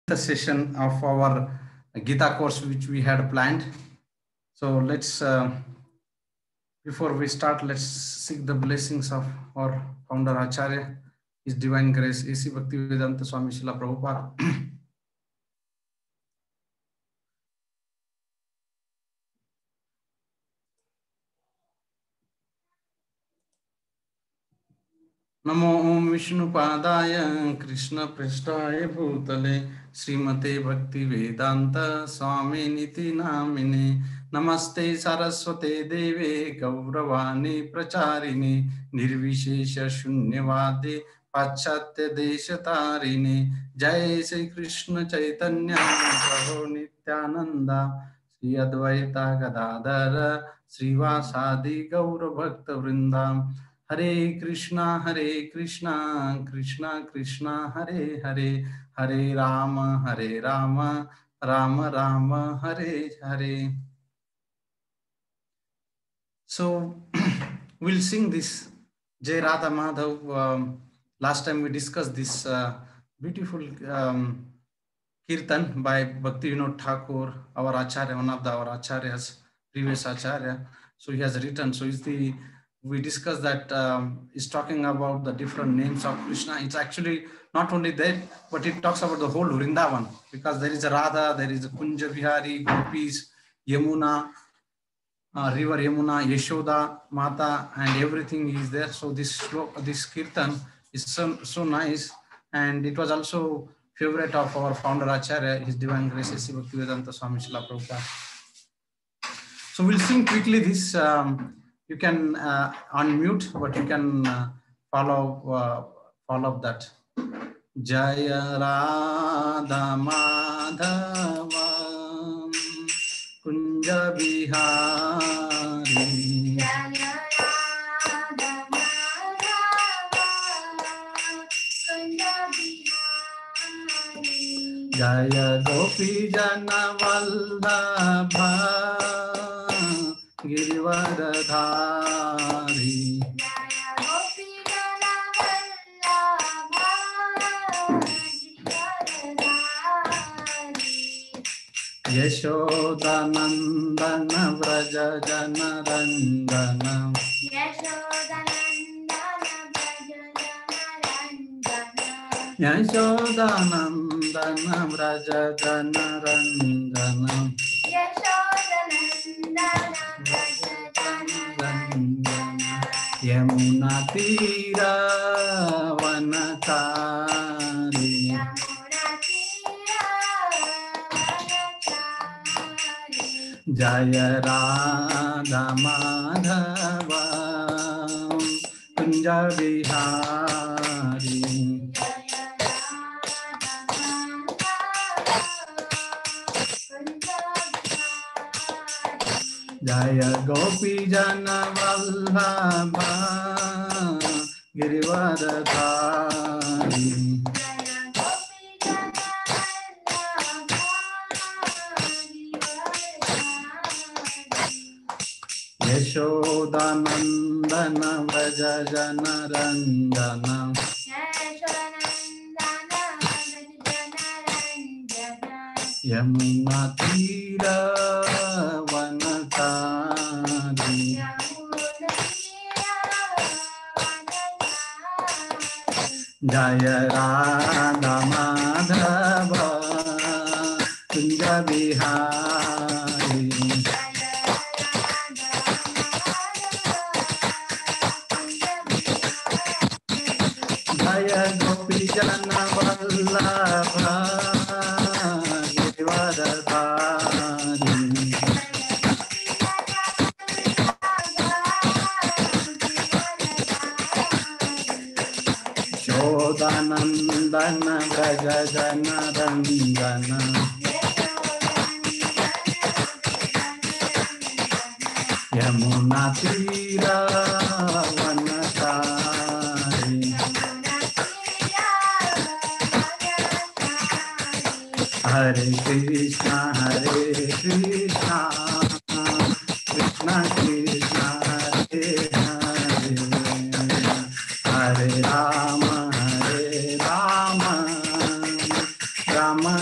the session of our Gita course which we had planned. So let's before we start, let's seek the blessings of our founder Acharya, His Divine Grace, A.C. Bhaktivedanta Swami Srila Prabhupada. नमो ओम विष्णुपादाय कृष्ण पृष्ठाय भूतले श्रीमते भक्ति वेदांत स्वामी निति नामिने नमस्ते सरस्वते देवे गौरवाणी प्रचारिणे निर्विशेष शून्यवादे पाश्चात्य देश तारिणे जय श्री कृष्ण चैतन्य प्रभु नित्यानंद श्री अद्वैता गदाधर श्रीवासादि गौर भक्त वृंदा हरे Krishna Krishna Krishna Hare Hare Hare Ram Ram Ram Hare Hare. So we'll sing this Jai Radha Madhav. Last time we discussed this beautiful kirtan by Bhakti Vinod Thakur, our Acharya, one of our Acharyas, previous Acharya. So he has written. So we discussed that is talking about the different names of Krishna. It's actually not only that, but it talks about the whole Vrindavan, because there is a Radha, there is a Kunja Vihari, Gopis, Yamuna, river Yamuna, Yashoda, Mata, and everything is there. So this kirtan is so nice, and it was also favorite of our founder Acharya, His Divine Grace, A.C. Bhaktivedanta Swami Srila Prabhupada. So we'll sing quickly this. You can unmute, but you can follow that. Jaya Radha Madhava Kunja Vihari. Jaya Radha Madhava Kunja Vihari. Jaya Gopi Jana Vallabha Girivardhari. Jaya Gopi Jana Vallabha Girivardhari. Yashoda Nandana Vraja Jana Randana. Yashoda Nandana Vraja Jana Randana. Yashoda Nandana Vraja Jana Randana. Yamuna Tira Vanachari. Jaya Radha Madhava Kunja Vihari. Jaya Gopi Jana Vallabha Girivardhari. Yashoda Nandana Vraja Jana Randana. Yamuna Tira Vanachari. Jaya Radha Madhava Kunja Vihari. Jaya Gopi Jana Vallabha Girivardhari. Shodanandana Vraja Jana Randana. Yamuna Tira Vanachari. Hare Krishna Krishna Krishna Hare Hare. Hare Rama Rama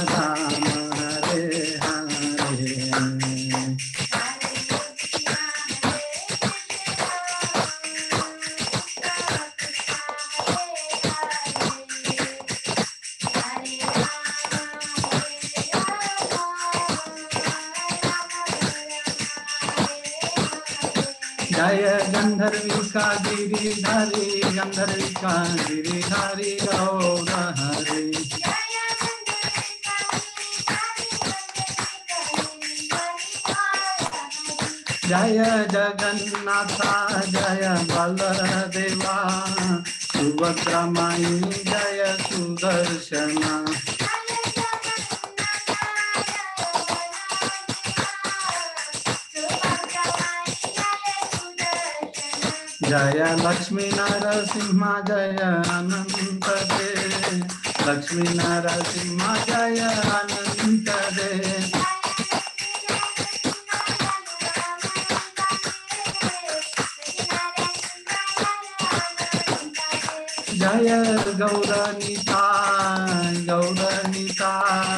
जय गंधर्विका गिरिधारी गंधर्विका गिरिधारी गौर हरे जय जगन्नाथ जय बलदेवा सुभद्रा माई जय सुदर्शना जय लक्ष्मी नरसिंह जय अनंत देव लक्ष्मी नरसिंह जय अनंत देव जय गौरनिताय गौरनिताय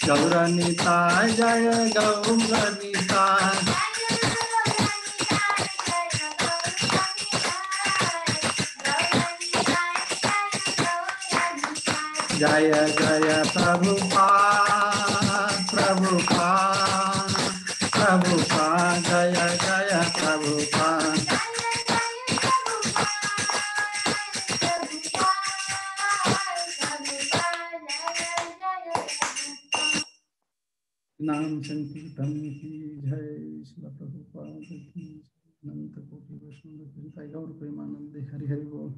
गौरनिताय जय गौरनिताय जय जय प्रभुपाद प्रभुपाद प्रभुपाद जय जय प्रभुपाद नाम संकीर्तन की जय श्री प्रभुपाद की अनंत कोटि वैष्णव गौर प्रेमानंद हरि हरि बोल।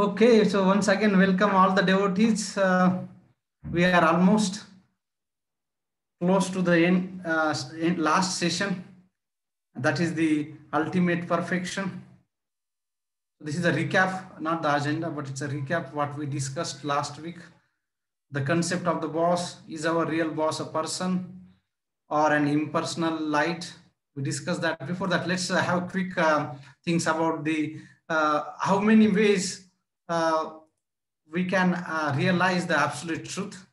Okay, so once again, welcome all the devotees. We are almost close to the end, last session. That is the ultimate perfection. This is a recap, not the agenda, but it's a recap what we discussed last week. The concept of the boss. Is our real boss a person or an impersonal light? We discussed that. Before that, let's have quick things about the how many ways we can realize the absolute truth.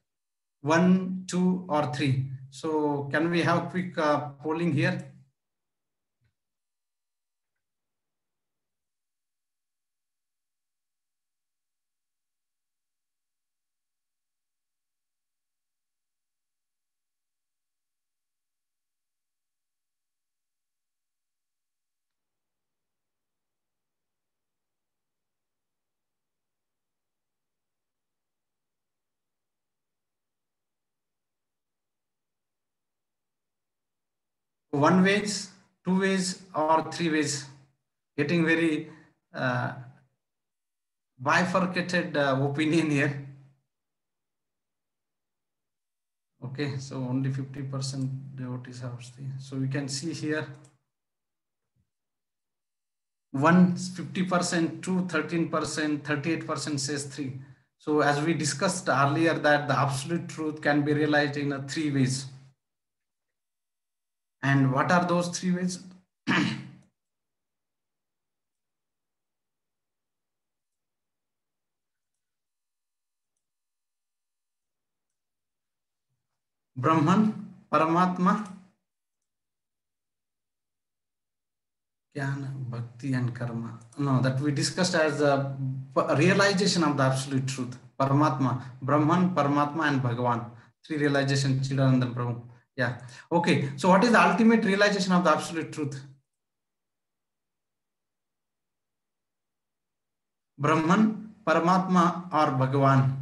1, 2, or 3. So can we have quick polling here? One ways, 2 ways, or 3 ways? Getting very bifurcated opinion here. Okay, so only 50% devotees have stayed. So we can see here 50%, 2, 13%, 38% says 3. So as we discussed earlier that the absolute truth can be realized in 3 ways. And what are those 3 ways? Brahman, Paramatma, Jnana, Bhakti and Karma. No, that we discussed as a realization of the absolute truth. Paramatma, Brahman, Paramatma and Bhagavan. 3 realization, Chidananda Prabhu. Yeah. Okay. So what is the ultimate realization of the absolute truth? Brahman, Paramatma or Bhagavan?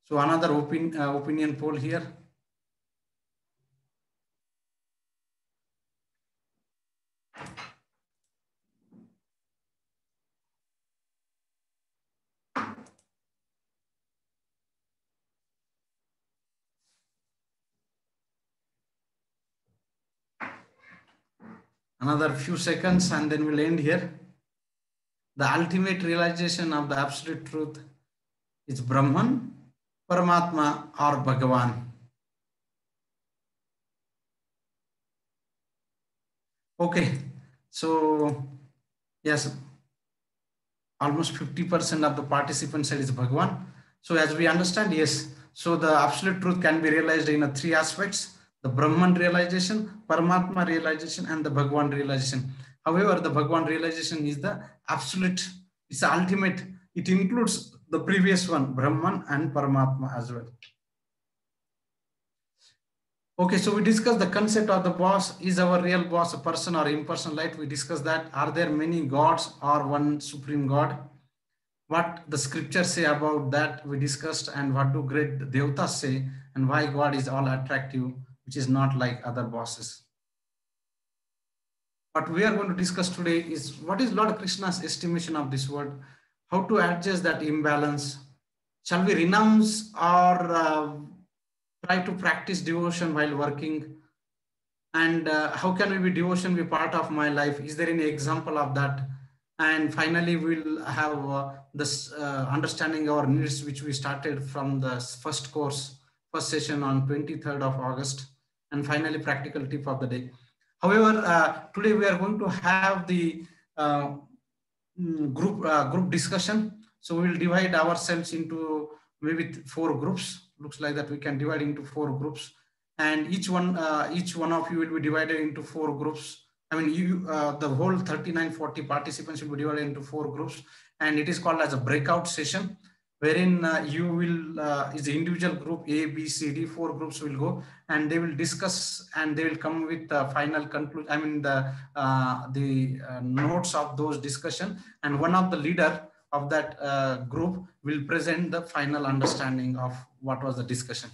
So another opinion poll here. Another few seconds and then we'll end here. The ultimate realization of the absolute truth is Brahman, Paramatma or Bhagavan. Okay, so yes, almost 50% of the participants said is Bhagwan. So as we understand, yes. So the absolute truth can be realized in three aspects: the Brahman realization, Paramatma realization, and the Bhagwan realization. However, the Bhagwan realization is the absolute, it's the ultimate. It includes the previous one, Brahman and Paramatma as well. Okay, so we discussed the concept of the boss. Is our real boss a person or impersonal light? We discussed that. Are there many gods or one supreme God? What the scriptures say about that we discussed, and what do great devatas say, and why God is all attractive, which is not like other bosses. What we are going to discuss today is what is Lord Krishna's estimation of this world, how to adjust that imbalance. Shall we renounce or try to practice devotion while working? And how can we be devotion be part of my life? Is there any example of that? And finally, we'll have this understanding our needs, which we started from the first course, first session on 23rd of August. And finally, practical tip of the day. However, today we are going to have the group discussion. So we will divide ourselves into maybe 4 groups. Looks like that we can divide into 4 groups, and each one of you will be divided into 4 groups. I mean, the whole 3940 participants will be divided into 4 groups, and it is called as a breakout session, wherein you will is the individual group A, B, C, D. 4 groups will go, and they will discuss, and they will come with the final conclusion. I mean, the notes of those discussion, and one of the leader of that group will present the final understanding of what was the discussion.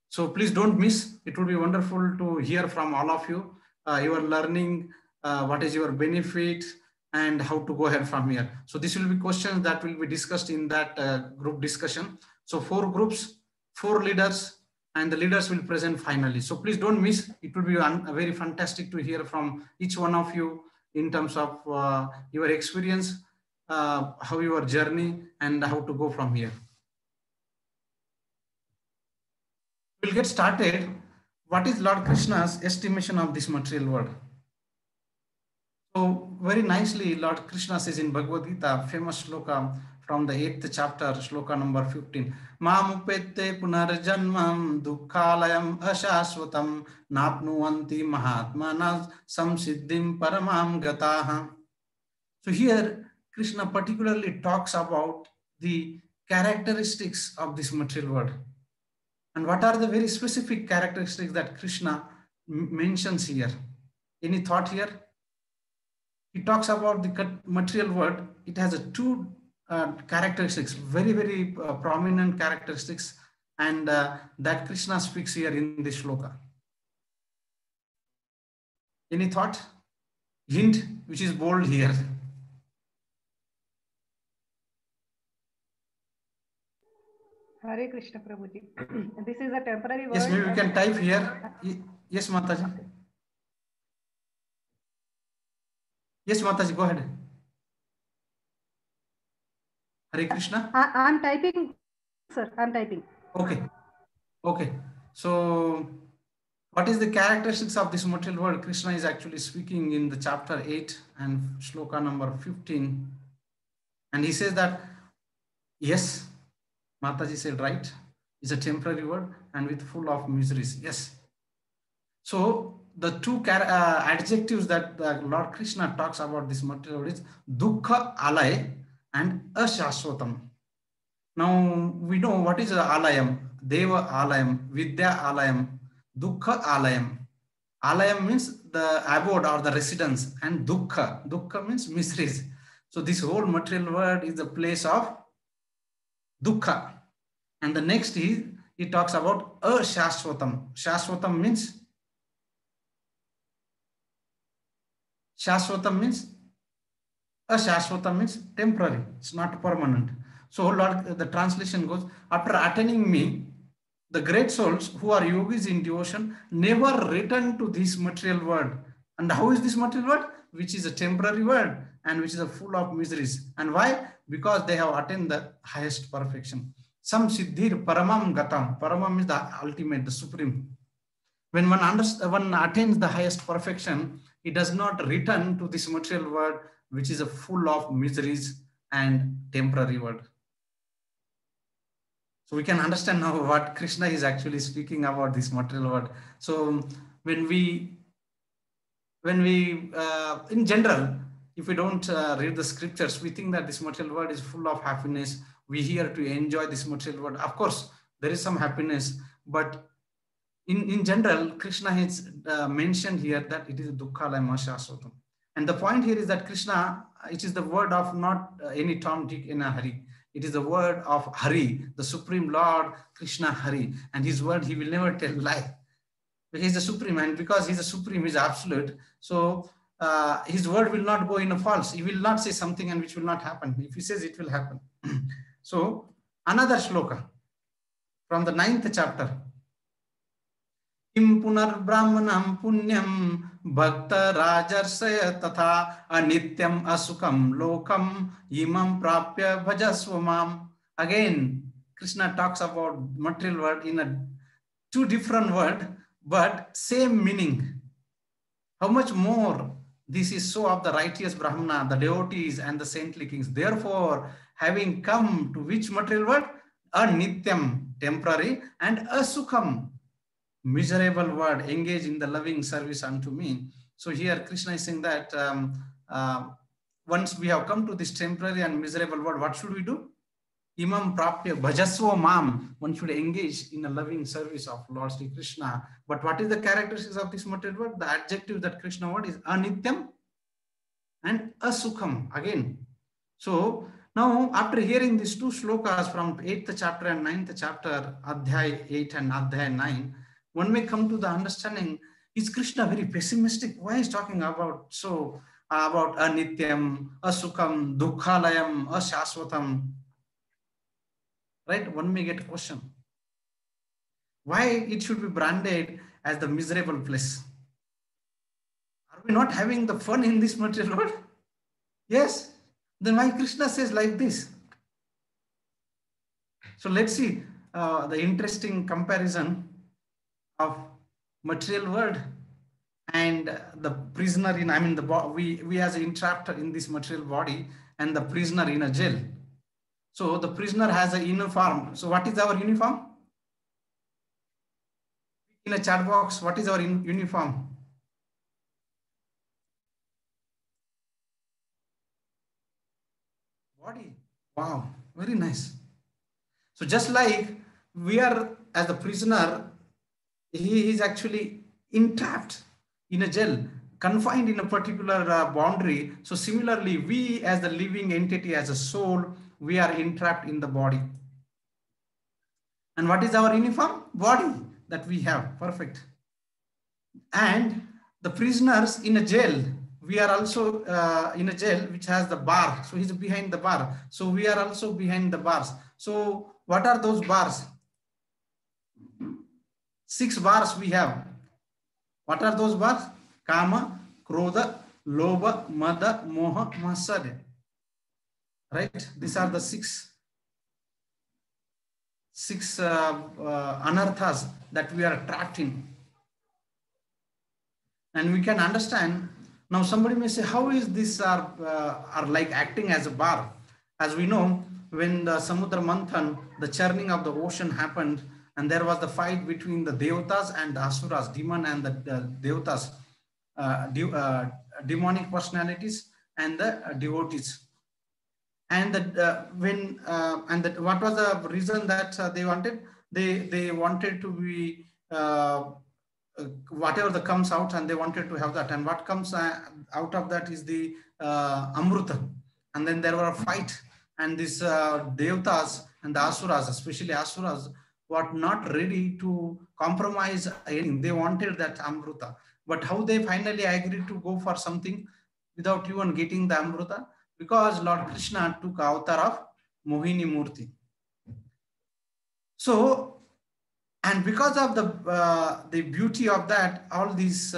So please don't miss. It will be wonderful to hear from all of you. You are learning what is your benefit and how to go ahead from here. So this will be questions that will be discussed in that group discussion. So 4 groups, 4 leaders, and the leaders will present finally. So please don't miss. It will be very fantastic to hear from each one of you in terms of your experience, how your journey, and how to go from here. We'll get started. What is Lord Krishna's estimation of this material world? So very nicely, Lord Krishna says in Bhagavad Gita, famous shloka from the 8th chapter, shloka number 15. Mamupette punarjanmam dukkhalayam ashashvatam napnuvanti mahatmanas samsiddhim paramam gataha. So here, Krishna particularly talks about the characteristics of this material world. And what are the very specific characteristics that Krishna mentions here? Any thought here? He talks about the material world. It has 2 characteristics, very, very prominent characteristics, and that Krishna speaks here in this shloka. Any thought? Hint, which is bold here. Hare Krishna, Prabhuji. This is a temporary word. Yes, maybe we can type here. Yes, Mataji. Okay. Yes, Mataji, go ahead. Hare Krishna. I'm typing, sir. I'm typing. Okay. Okay. So, what is the characteristics of this material world? Krishna is actually speaking in the chapter 8 and shloka number 15. And he says that, yes, Mataji said right, it's a temporary word and with full of miseries. Yes. So the 2 adjectives that the Lord Krishna talks about this material world is dukkha alay and ashashvatam. Now we know what is alayam, deva alayam, vidya alayam, dukkha alayam. Alayam means the abode or the residence, and dukkha means miseries. So this whole material world is the place of dukkha. And the next is, he talks about ashashvatam. Shashvatam means ashashvatam means temporary. It's not permanent. So Lord, the translation goes, after attaining me, the great souls who are yogis in devotion never return to this material world. And how is this material world? Which is a temporary world and which is full of miseries. And why? Because they have attained the highest perfection. Sam siddhir paramam gatam. Paramam is the ultimate, the supreme. When one attains the highest perfection, he does not return to this material world, which is full of miseries and temporary world. So we can understand now what Krishna is actually speaking about this material world. So when we in general, if we don't read the scriptures, we think that this material world is full of happiness. We here to enjoy this material world. Of course, there is some happiness, but in general, Krishna has mentioned here that it is dukkhalayam ashasvatam. And the point here is that Krishna, it is the word of not any Tom, Dick, in a hurry. It is the word of Hari, the Supreme Lord, Krishna Hari. And his word, he will never tell lie. He's the Supreme, and because he's the Supreme, he's absolute. So his word will not go in a false. He will not say something and which will not happen. If he says, it will happen. So another shloka from the 9th chapter. Kim punar brahmanam punyam bhakta rajarsaya tatha anityam asukam lokam imam prapya bhajasvamam. Again, Krishna talks about material world in a two different words, but same meaning. How much more this is so of the righteous Brahmana, the devotees and the saintly kings. Therefore, having come to which material world? A nityam, temporary, and a sukham, miserable word, engage in the loving service unto me. So here Krishna is saying that once we have come to this temporary and miserable world, what should we do? Imam prapya bhajasva mam. One should engage in a loving service of Lord Sri Krishna. But what is the characteristics of this material world? The adjective that Krishna word is anityam and asukham again. So now after hearing these two shlokas from 8th chapter and 9th chapter, Adhyay 8 and Adhyay 9, one may come to the understanding, is Krishna very pessimistic? Why is talking about about anityam, asukham, dukkhalayam, ashasvatam? Right? One may get a question. Why it should be branded as the miserable place? Are we not having the fun in this material world? Yes. Then why Krishna says like this? So let's see the interesting comparison of material world and the prisoner in, I mean, we as an entrapped in this material body and the prisoner in a jail. So the prisoner has a uniform. So what is our uniform? In a chat box, what is our uniform? Body. Wow, very nice. So just like we are as a prisoner, he is actually entrapped in a jail, confined in a particular boundary. So similarly, we as the living entity, as a soul, we are entrapped in the body. And what is our uniform? Body that we have. Perfect. And the prisoners in a jail, we are also in a jail which has the bar. So he's behind the bar. So we are also behind the bars. So what are those bars? 6 bars we have. What are those bars? Kama, Krodha, Lobha, Mada, Moha, Matsarya. Right? These are the six anarthas that we are trapped in. And we can understand. Now somebody may say, how is this are like acting as a bar? As we know, when the Samudra Manthan, the churning of the ocean happened, and there was the fight between the Devatas and the Asuras, demon and the Devatas, demonic personalities and the devotees. And what was the reason that they wanted? They wanted to be whatever that comes out, and they wanted to have that. And what comes out of that is the Amruta. And then there were a fight, and these Devatas and the Asuras, especially Asuras, were not ready to compromise anything. They wanted that Amruta. But how they finally agreed to go for something without even getting the Amruta? Because Lord Krishna took avatar of Mohini Murti. So, and because of the beauty of that, all these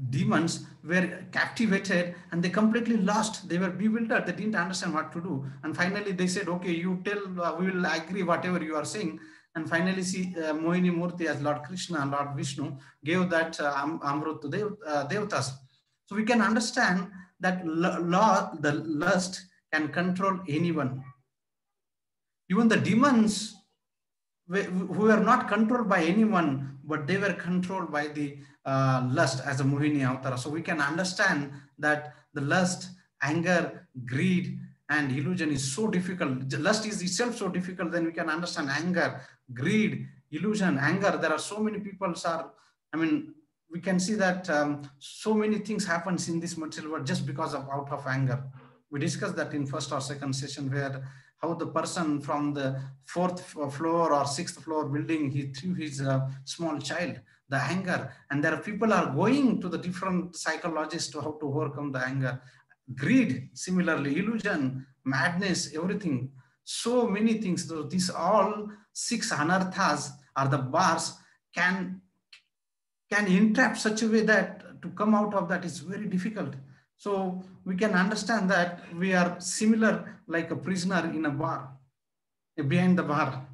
demons were captivated and they completely lost. They were bewildered. They didn't understand what to do. And finally they said, okay, you tell, we will agree whatever you are saying. And finally, see, Mohini Murti as Lord Krishna, Lord Vishnu, gave that Amrut to Devatas. So we can understand that the lust can control anyone. Even the demons who were not controlled by anyone, but they were controlled by the lust as a Mohini Avtara. So we can understand that the lust, anger, greed, and illusion is so difficult. The lust is itself so difficult, then we can understand anger, greed, illusion, anger. There are so many people we can see that so many things happens in this material world just because of out of anger. We discussed that in first or second session, where how the person from the fourth floor or sixth floor building, he threw his small child, the anger. And there are people are going to the different psychologists to how to overcome the anger. Greed, similarly, illusion, madness, everything. So many things. So these all 6 anarthas are the bars can entrap such a way that to come out of that is very difficult. So we can understand that we are similar like a prisoner in a bar, behind the bar.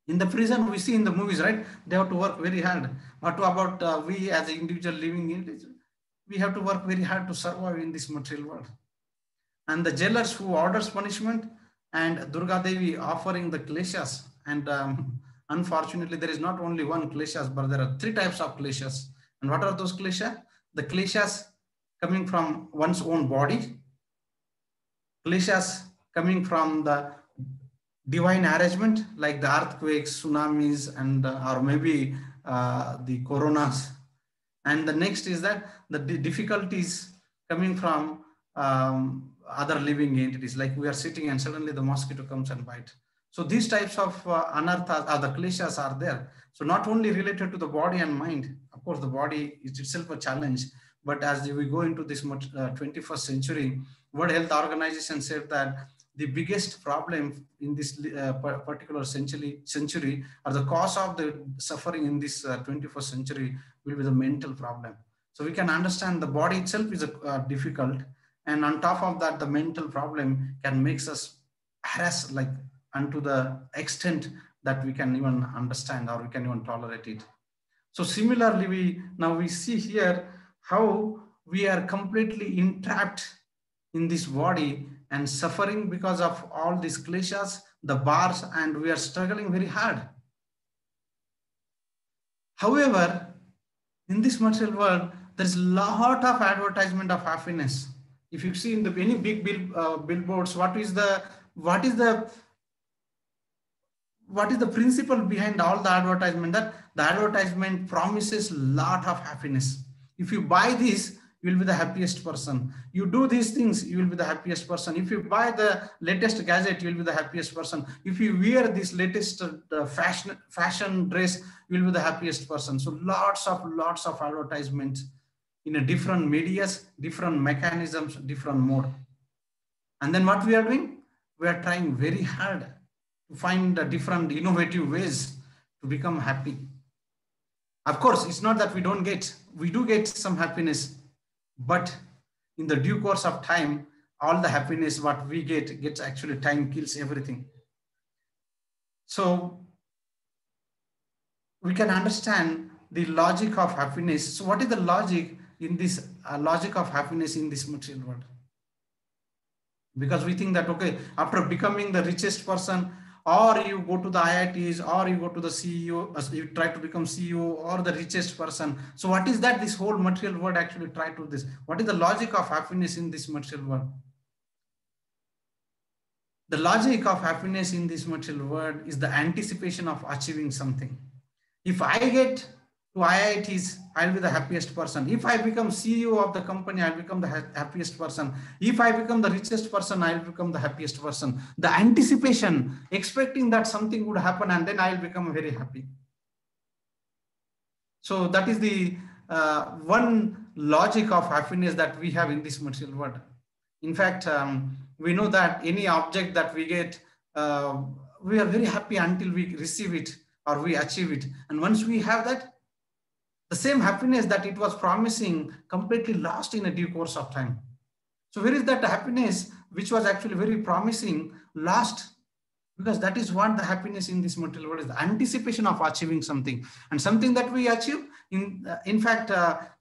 In the prison, we see in the movies, right? They have to work very hard. What about we as an individual living in it? We have to work very hard to survive in this material world. And the jailers who orders punishment, and Durga Devi offering the kleshas. And unfortunately, there is not only one kleshas, but there are 3 types of kleshas. And what are those kleshas? The kleshas coming from one's own body, kleshas coming from the divine arrangement, like the earthquakes, tsunamis, and or maybe the coronas. And the next is that the difficulties coming from other living entities, like we are sitting and suddenly the mosquito comes and bites. So these types of anarthas, the kleshas are there. So not only related to the body and mind, of course, the body is itself a challenge, but as we go into this 21st century, World Health Organization said that the biggest problem in this particular century, or the cause of the suffering in this 21st century, will be the mental problem. So we can understand the body itself is difficult, and on top of that, the mental problem can make us harass like unto the extent that we can even understand or we can even tolerate it. So similarly, we see here how we are completely entrapped in this body and suffering because of all these kleshas, the bars, and we are struggling very hard. However, in this material world, there's a lot of advertisement of happiness. If you see in the any big billboards, what is the principle behind all the advertisement? That the advertisement promises a lot of happiness. If you buy this, you will be the happiest person. You do these things, you will be the happiest person. If you buy the latest gadget, you will be the happiest person. If you wear this latest fashion dress, you will be the happiest person. So lots of advertisements in a different medias, different mechanisms, different mode. And then what we are doing? We are trying very hard to find different innovative ways to become happy. Of course, it's not that we do get some happiness, but in the due course of time, all the happiness what we gets actually time kills everything. So we can understand the logic of happiness. So what is the logic in this logic of happiness in this material world? Because we think that, okay, after becoming the richest person, or you go to the IITs, or you go to the CEO, you try to become CEO or the richest person. So what is that this whole material world actually try to this? What is the logic of happiness in this material world? The logic of happiness in this material world is the anticipation of achieving something. If I get to IITs, I'll be the happiest person. If I become CEO of the company, I'll become the happiest person. If I become the richest person, I'll become the happiest person. The anticipation, expecting that something would happen, and then I'll become very happy. So that is the one logic of happiness that we have in this material world. In fact, we know that any object that we get, we are very happy until we receive it or we achieve it. And once we have that, the same happiness that it was promising completely lost in a due course of time. So where is that happiness which was actually very promising lost? Because that is what the happiness in this material world is, the anticipation of achieving something, and something that we achieve in fact,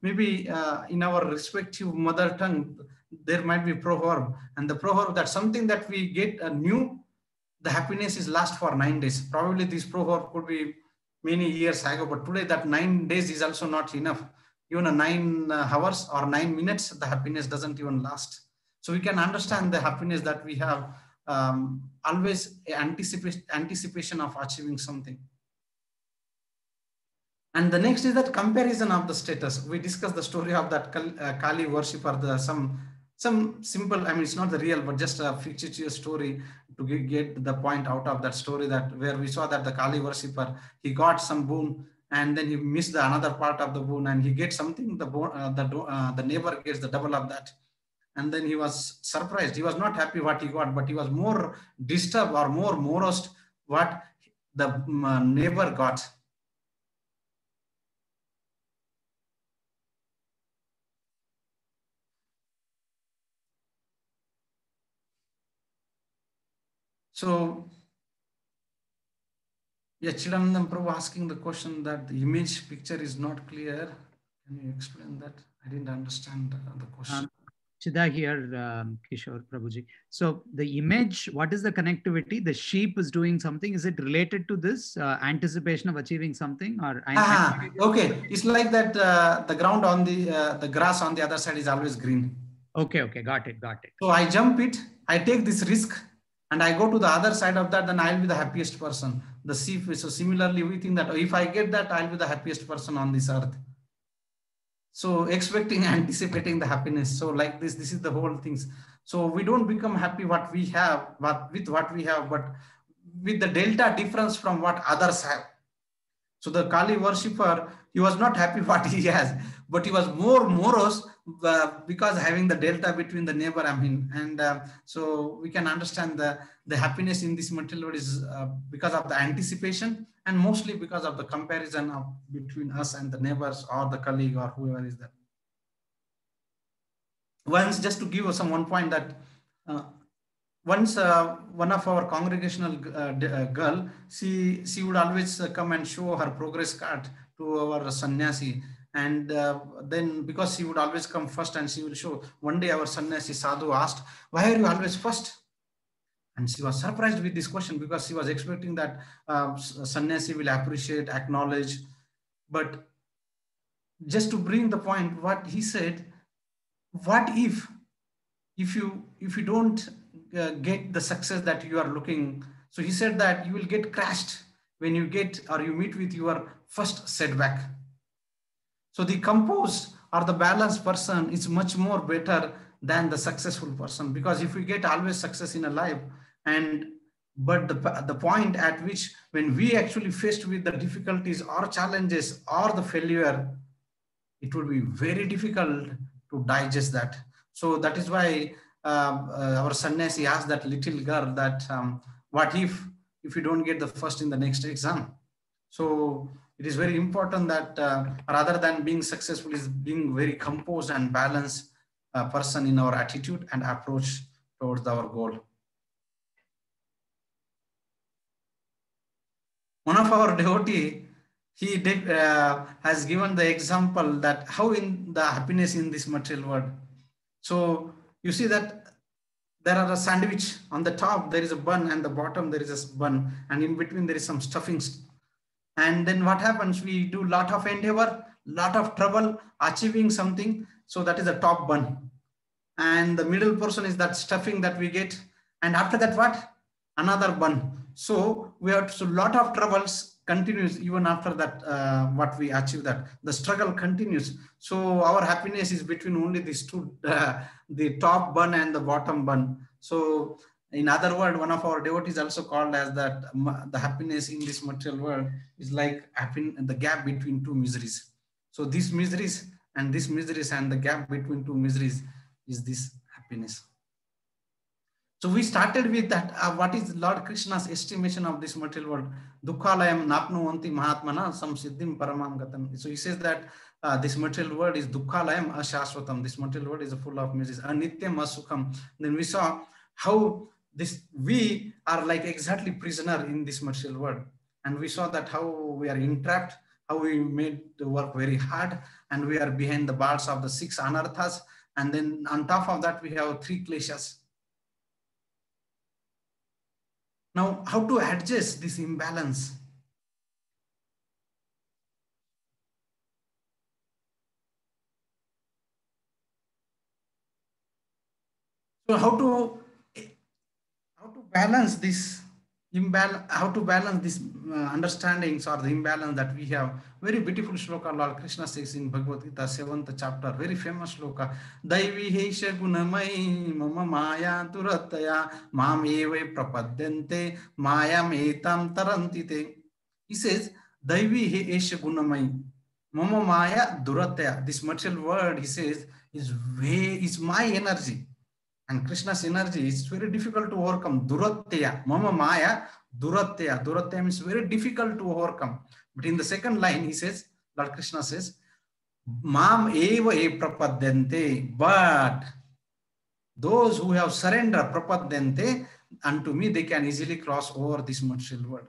maybe in our respective mother tongue, there might be proverb, and the proverb that something that we get new, the happiness is last for 9 days. Probably this proverb could be many years ago, but today that 9 days is also not enough. Even a 9 hours or 9 minutes, the happiness doesn't even last. So we can understand the happiness that we have, always anticipation of achieving something. And the next is that comparison of the status. We discussed the story of that Kali worshipper, some simple, I mean, it's not the real, but just a fictitious story to get the point out of that story, that where we saw that the Kali worshipper, he got some boon and then he missed the another part of the boon and he gets something, the neighbor gets the double of that. And then he was surprised. He was not happy what he got, but he was more disturbed or more morosed what the neighbor got. So, yeah, Chidanandam Prabhu asking the question that the image picture is not clear. Can you explain that? I didn't understand the question. Chida here, Kishore Prabhuji. So the image, what is the connectivity? The sheep is doing something. Is it related to this anticipation of achieving something? Or okay, it's like that. The ground on the grass on the other side is always green. Okay, got it. So I jump it. I take this risk, and I go to the other side of that. Then I'll be the happiest person. The sheep. So similarly, we think that if I get that, I'll be the happiest person on this earth. So expecting, anticipating the happiness. So like this is the whole things. So we don't become happy what we have, with what we have, but with the delta difference from what others have. So the Kali worshipper, he was not happy what he has, but he was more morose because having the delta between the neighbor, I mean, and so we can understand the happiness in this material world is because of the anticipation and mostly because of the comparison of between us and the neighbors or the colleague or whoever is there. Once, just to give us some one point that once one of our congregational girl, she would always come and show her progress card to our sannyasi, and then because she would always come first and she will show. One day our sannyasi sadhu asked, "Why are you always first?" And she was surprised with this question because she was expecting that sannyasi will appreciate, acknowledge, but just to bring the point, what he said, what if you don't get the success that you are looking. So he said that you will get crashed when you get or you meet with your first setback. So the composed or the balanced person is much more better than the successful person, because if we get always success in a life, but the point at which when we actually faced with the difficulties or challenges or the failure, it would be very difficult to digest that. So that is why our sannyasi asked that little girl that what if you don't get the first in the next exam. So it is very important that rather than being successful is being very composed and balanced person in our attitude and approach towards our goal. One of our devotee, he has given the example that how in the happiness in this material world. So you see that there are a sandwich on the top, there is a bun, and the bottom there is a bun, and in between there is some stuffings. And then what happens? We do lot of endeavor, lot of trouble achieving something. So that is the top bun. And the middle portion is that stuffing that we get. And after that, what? Another bun. So we have so lot of troubles continues even after that, what we achieve that. The struggle continues. So our happiness is between only these two, the top bun and the bottom bun. So in other words, one of our devotees also called as that the happiness in this material world is like the gap between two miseries. So these miseries and the gap between two miseries is this happiness. So we started with that. What is Lord Krishna's estimation of this material world? Dukkhalayam napnuvanti mahatmana samsiddhim paramam gatam. So he says that this material world is dukkhalayam ashashvatam. This material world is full of miseries. Anityam asukham. Then we saw how we are like exactly prisoner in this material world. And we saw that how we are entrapped, how we made to work very hard, and we are behind the bars of the 6 anarthas. And then on top of that, we have 3 kleshas. Now, how to adjust this imbalance? So how to balance this imbalance? How to balance this understandings or the imbalance that we have? Very beautiful shloka Lord Krishna says in Bhagavad Gita 7th chapter, very famous shloka. Daivi hesha gunamai mama maya durataya mam eva prapadyante mayam etam tarantite. He says, Daivi hesha gunamai mama maya durataya. This material word, he says, is my energy. And Krishna's energy is very difficult to overcome. Duratya, mama maya, duratya. Duratya means very difficult to overcome. But in the second line, he says, Lord Krishna says, mam eva e prapadyante. But those who have surrendered prapadyante unto me, they can easily cross over this material world.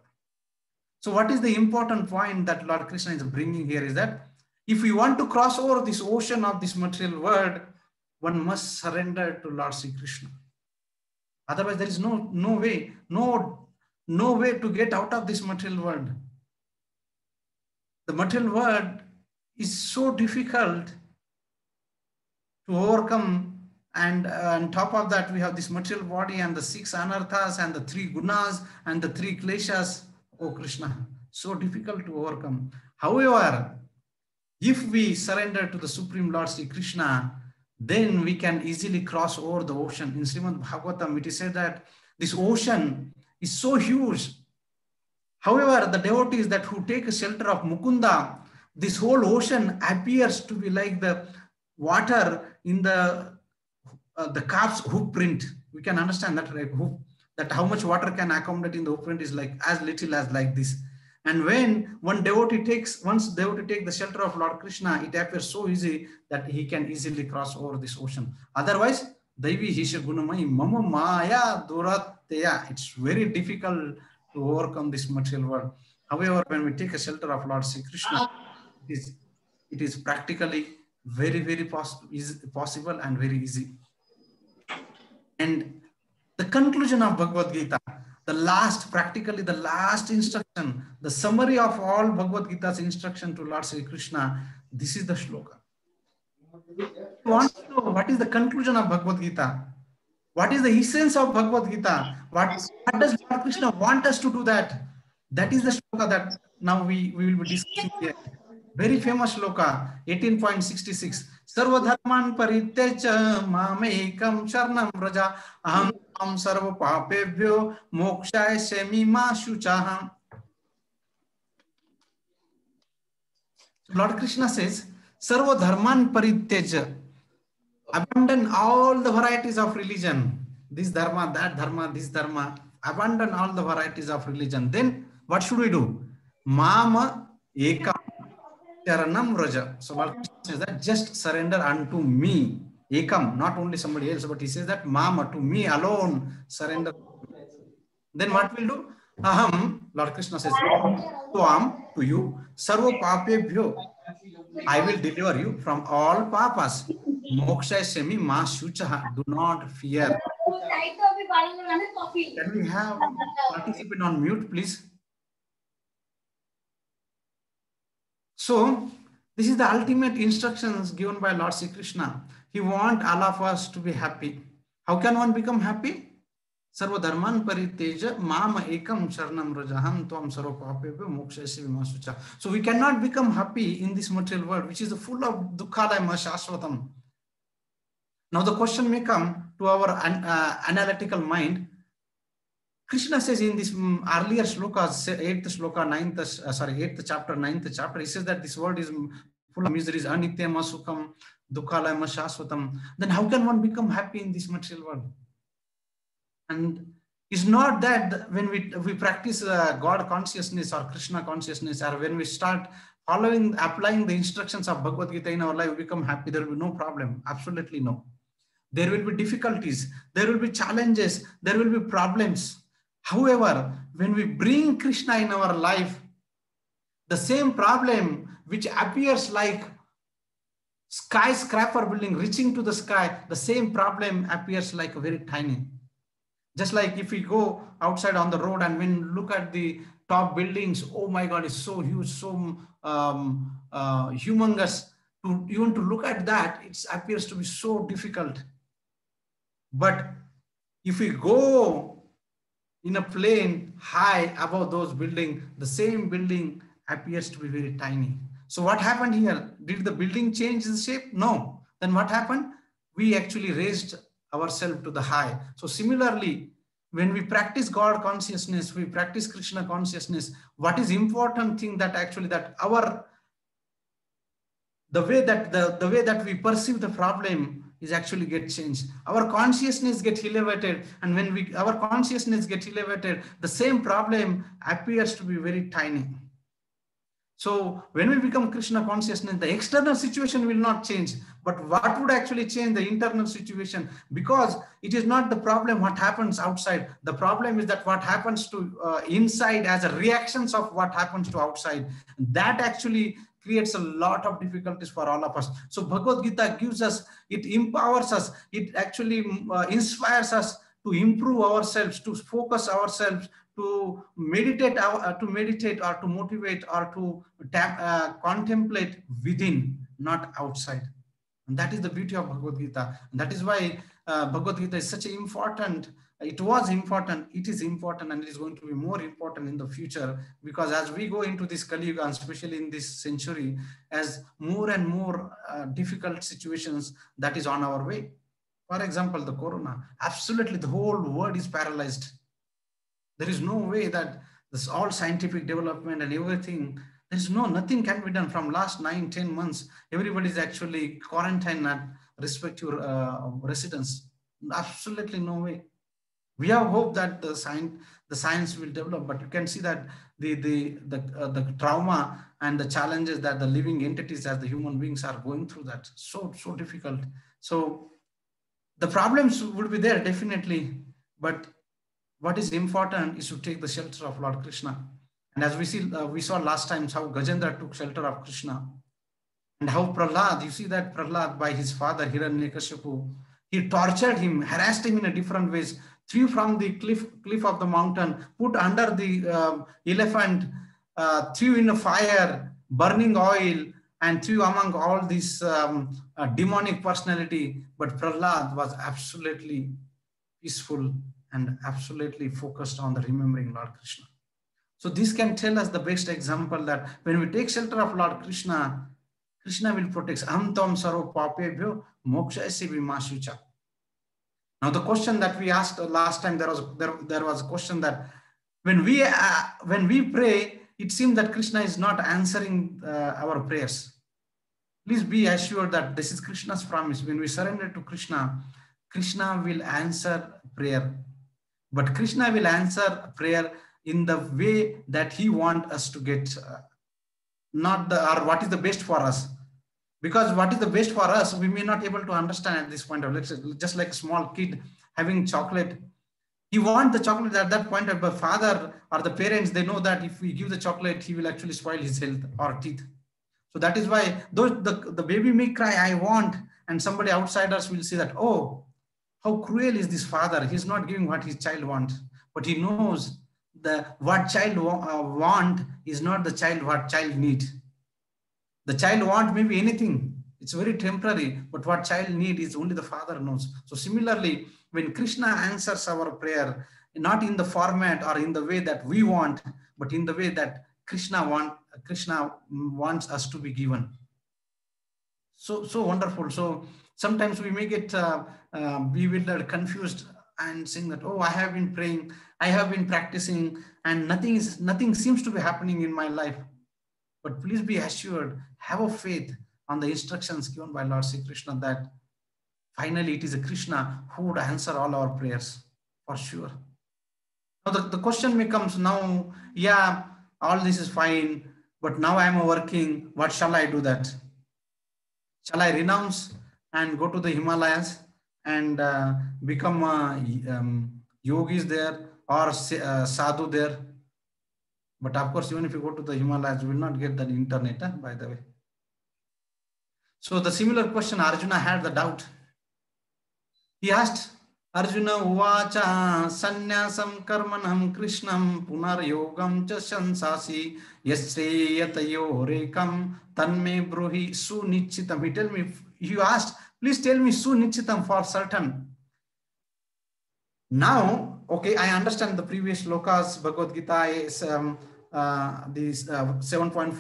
So what is the important point that Lord Krishna is bringing here is that if we want to cross over this ocean of this material world, one must surrender to Lord Sri Krishna. Otherwise, there is no way to get out of this material world. The material world is so difficult to overcome, and on top of that, we have this material body and the 6 anarthas and the 3 gunas and the 3 kleshas. Oh Krishna, so difficult to overcome. However, if we surrender to the Supreme Lord Sri Krishna, then we can easily cross over the ocean. In Srimad Bhagavatam, it is said that this ocean is so huge. However, the devotees that who take a shelter of Mukunda, this whole ocean appears to be like the water in the calf's hoof print. We can understand that, right? That how much water can accommodate in the hoof print is like as little as like this. And when once devotee takes the shelter of Lord Krishna, it appears so easy that he can easily cross over this ocean. Otherwise, Daivi Hisha Gunamai Mama Maya Duratya. It's very difficult to overcome this material world. However, when we take a shelter of Lord Sri Krishna, it is practically very, very possible and very easy. And the conclusion of Bhagavad Gita, practically the last instruction, the summary of all Bhagavad Gita's instruction to Lord Sri Krishna, this is the shloka. You want to know what is the conclusion of Bhagavad Gita? What is the essence of Bhagavad Gita? What does Lord Krishna want us to do that? That is the shloka that now we will be discussing here. Very famous shloka, 18.66. Sarva dharman parityaja mamekam sharanam vraja aham sarva papebhyo mokshaya semi ma shuchaham. Lord Krishna says, Sarva dharman parityaja. Abandon all the varieties of religion. This dharma, that dharma, this dharma. Abandon all the varieties of religion. Then what should we do? Mama ekam sharanam vraja. So Lord Krishna says that just surrender unto me. Ekam, not only somebody else, but he says that mama, to me alone, surrender. Then what will do? Aham, Lord Krishna says, to you, sarva papebhyo. I will deliver you from all papas. Moksha semi ma shuchaha. Do not fear. Can we have participant on mute, please? So, this is the ultimate instructions given by Lord Sri Krishna. He wants all of us to be happy. How can one become happy? Sarva dharman pariteja mama ekam sharanam rajaham tvam sarva papebhyo mokshasya vimasucha. So we cannot become happy in this material world, which is full of dukkhalayam shashvatam. Now the question may come to our analytical mind. Krishna says in this earlier shlokas, 8th chapter, 9th chapter, he says that this world is full of miseries, anityam asukam, dukkhalayam shashvatam. Then how can one become happy in this material world? And it's not that when we practice God consciousness or Krishna consciousness, or when we start applying the instructions of Bhagavad Gita in our life, we become happy. There will be no problem. Absolutely no. There will be difficulties. There will be challenges. There will be problems. However, when we bring Krishna in our life, the same problem which appears like skyscraper building reaching to the sky, the same problem appears like a very tiny. Just like if we go outside on the road and when look at the top buildings, oh my God, it's so huge, so humongous. To even to look at that, it appears to be so difficult. But if we go in a plane high above those buildings, the same building appears to be very tiny. So what happened here? Did the building change the shape? No. Then what happened? We actually raised ourselves to the high. So similarly, when we practice God consciousness, we practice Krishna consciousness, what is important thing that actually that our the way that we perceive the problem is actually get changed. Our consciousness get elevated, and when our consciousness get elevated, the same problem appears to be very tiny. So when we become Krishna consciousness, the external situation will not change, but what would actually change? The internal situation, because it is not the problem what happens outside. The problem is that what happens to inside as a reactions of what happens to outside. That actually creates a lot of difficulties for all of us. So Bhagavad Gita gives us, it empowers us, it actually inspires us to improve ourselves, to focus ourselves, to meditate or to motivate or to contemplate within, not outside. And that is the beauty of Bhagavad Gita. And that is why Bhagavad Gita is such an important, it was important, it is important, and it is going to be more important in the future, because as we go into this Kali Yuga, especially in this century, as more and more difficult situations that is on our way. For example, the corona, absolutely the whole world is paralyzed. There is no way that this all scientific development and everything, there's nothing can be done from last 9-10 months. Everybody is actually quarantined at respective residence. Absolutely no way. We have hope that the science will develop, but you can see that the trauma and the challenges that the living entities as the human beings are going through, that so difficult. So the problems would be there definitely, but what is important is to take the shelter of Lord Krishna. And as we saw last time how Gajendra took shelter of Krishna, and how Prahlad, you see that Prahlad by his father Hiranyakashipu, he tortured him, harassed him in a different ways, threw from the cliff of the mountain, put under the elephant, threw in a fire, burning oil, and threw among all these demonic personality. But Prahlad was absolutely peaceful and absolutely focused on the remembering Lord Krishna. So this can tell us the best example that when we take shelter of Lord Krishna, Krishna will protect us. Aham tvam sarva papebhyo mokshasya vimashucha. Now the question that we asked last time, there was a question that when we pray, it seems that Krishna is not answering our prayers. Please be assured that this is Krishna's promise. When we surrender to Krishna, Krishna will answer prayer. But Krishna will answer prayer in the way that he wants us to get, or what is the best for us. Because what is the best for us, we may not be able to understand at this point of, let's say, just like a small kid having chocolate. He wants the chocolate at that point of the father or the parents, they know that if we give the chocolate, he will actually spoil his health or teeth. So that is why the baby may cry, I want, and somebody outsiders will say that, oh, how cruel is this father? He's not giving what his child wants. But he knows that what child want is not the child what child need. The child want maybe anything. It's very temporary, but what child need is only the father knows. So similarly, when Krishna answers our prayer, not in the format or in the way that we want, but in the way that Krishna wants us to be given. So wonderful. So sometimes we may get bewildered, confused, and saying that, oh, I have been praying, I have been practicing, and nothing seems to be happening in my life. But please be assured, have a faith on the instructions given by Lord Sri Krishna, that finally it is a Krishna who would answer all our prayers for sure. Now the question becomes now, yeah, all this is fine, but now I am working. What shall I do that? Shall I renounce and go to the Himalayas and become yogis there or sadhu there? But of course, even if you go to the Himalayas, you will not get the internet, by the way. So the similar question Arjuna had the doubt. He asked Arjuna uvacha sannyasam karmanam krishnam punaryogam cha shansasi yasreyatayo rekam tanme bruhi sunichitam. He tell me, you asked, please tell me sunichitam for certain. Now, okay, I understand the previous slokas, Bhagavad Gita is these 7.14,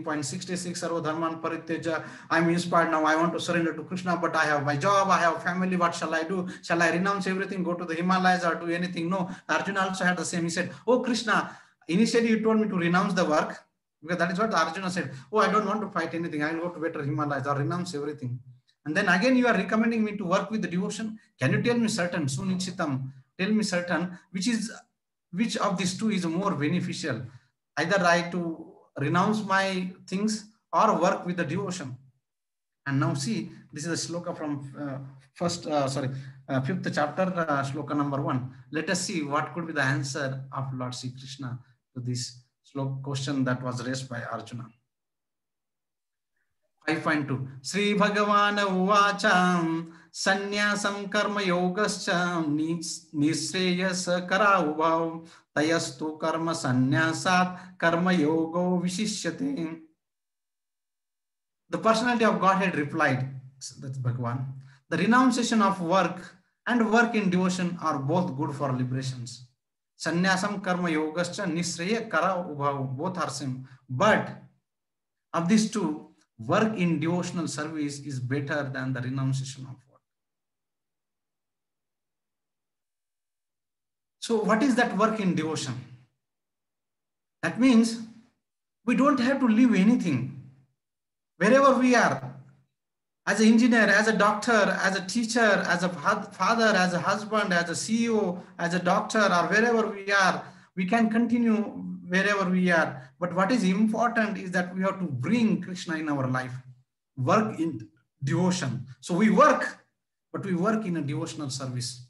18.66, Sarva Dharman Parityaja. I'm inspired now. I want to surrender to Krishna, but I have my job, I have family. What shall I do? Shall I renounce everything, go to the Himalayas or do anything? No, Arjuna also had the same. He said, oh Krishna, initially you told me to renounce the work, because that is what Arjuna said. Oh, I don't want to fight anything. I will go to better Himalayas or renounce everything. And then again, you are recommending me to work with the devotion. Can you tell me certain, sunichitam, tell me certain, which of these two is more beneficial? Either I to renounce my things or work with the devotion. And now see, this is a sloka from fifth chapter, sloka number 1. Let us see what could be the answer of Lord Sri Krishna to this sloka question that was raised by Arjuna. 5.2 Sri Bhagavana Uvacham Sannyasam Karma Yogascha Nisreyasa Kara Tayastu Karma Sannyasat Karma Yogo Vishishyate. The personality of Godhead replied, that's Bhagavan, the renunciation of work and work in devotion are both good for liberations. Sannyasam Karma Yogascha Nisreya Kara both are same. But of these two, work in devotional service is better than the renunciation of work. So what is that work in devotion? That means we don't have to leave anything. Wherever we are, as an engineer, as a doctor, as a teacher, as a father, as a husband, as a CEO, as a doctor, or wherever we are, we can continue wherever we are. But what is important is that we have to bring Krishna in our life. Work in devotion. So we work, but we work in a devotional service.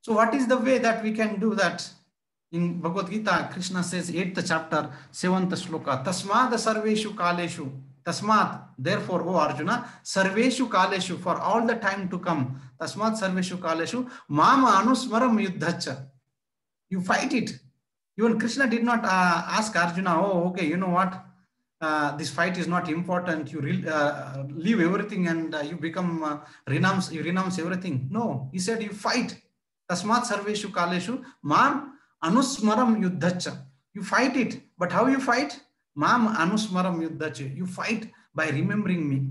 So what is the way that we can do that? In Bhagavad Gita, Krishna says, 8th chapter, 7th sloka, Tasmad sarveshu kaleshu. Tasmat, therefore, O Arjuna, sarveshu kaleshu, for all the time to come. Tasmat sarveshu kaleshu, mama anusmaram yuddhacha. You fight it. Even Krishna did not ask Arjuna, oh, okay, you know what? This fight is not important. You leave everything and you become you renounce everything. No, he said you fight. Tasmat sarveshu kaleshu mam anusmaram yuddhacha. You fight it, but how you fight? Mam anusmaram yuddhacha. You fight by remembering me.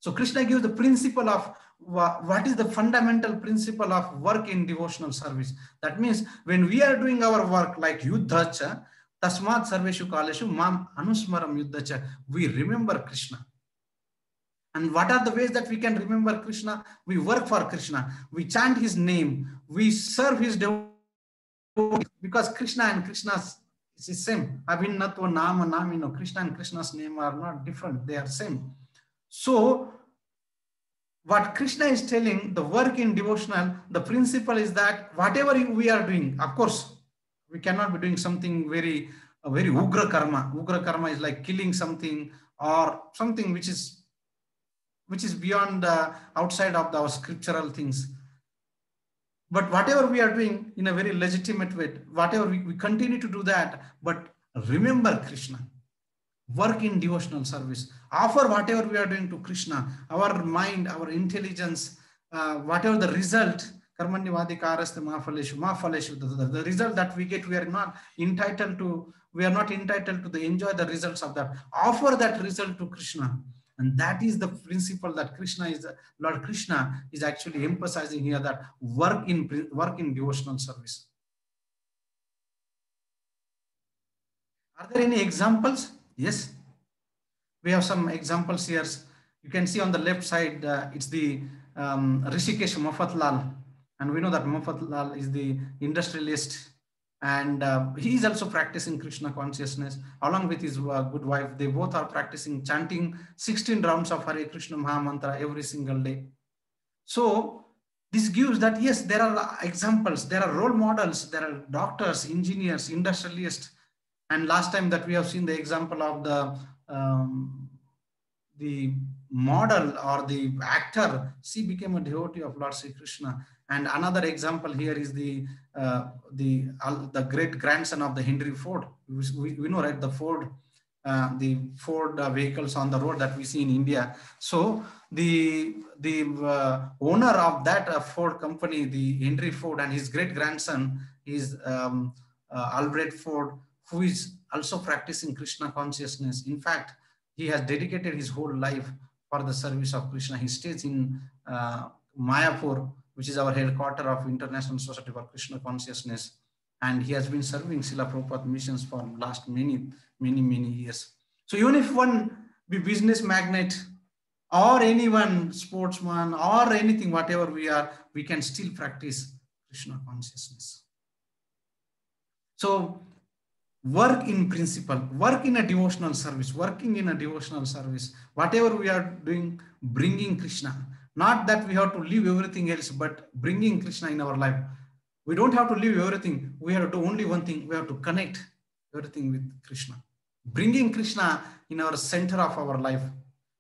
So Krishna gives the principle of what is the fundamental principle of work in devotional service. That means when we are doing our work like yuddhacha, tasmat sarveshu kaleshu mam anusmaram yuddhacha, we remember Krishna. And what are the ways that we can remember Krishna? We work for Krishna. We chant his name. We serve his devotees. Because Krishna and Krishna's is the same. Abhinnatva nama namino. Krishna and Krishna's name are not different. They are same. So what Krishna is telling, the work in devotional, the principle is that whatever we are doing, of course, we cannot be doing something very ugra karma. Ugra karma is like killing something or something which is beyond outside of our scriptural things. But whatever we are doing in a very legitimate way, whatever we continue to do that, but remember Krishna. Work in devotional service. Offer whatever we are doing to Krishna, our mind, our intelligence, whatever the result, the result that we get, we are not entitled to enjoy the results of that. Offer that result to Krishna. And that is the principle that Lord Krishna is actually emphasizing here, that work in devotional service. Are there any examples? Yes. We have some examples here. You can see on the left side, it's the Rishikesh Mafatlal. And we know that Mafatlal is the industrialist. And he is also practicing Krishna consciousness along with his good wife. They both are practicing chanting 16 rounds of Hare Krishna Maha Mantra every single day. So this gives that, yes, there are examples, there are role models, there are doctors, engineers, industrialists. And last time that we have seen the example of the the model or the actor, she became a devotee of Lord Sri Krishna. And another example here is the great grandson of the Henry Ford. We know, right, the Ford vehicles on the road that we see in India. So the owner of that Ford company, the Henry Ford, and his great grandson is Albert Ford, who is also practicing Krishna consciousness. In fact, he has dedicated his whole life for the service of Krishna. He stays in Mayapur, which is our headquarters of International Society for Krishna Consciousness. And he has been serving Srila Prabhupada missions for last many years. So even if one be business magnate or anyone sportsman or anything, whatever we are, we can still practice Krishna consciousness. So work in principle, work in a devotional service, working in a devotional service, whatever we are doing, bringing Krishna. Not that we have to leave everything else, but bringing Krishna in our life. We don't have to leave everything. We have to do only one thing. We have to connect everything with Krishna. Bringing Krishna in our center of our life.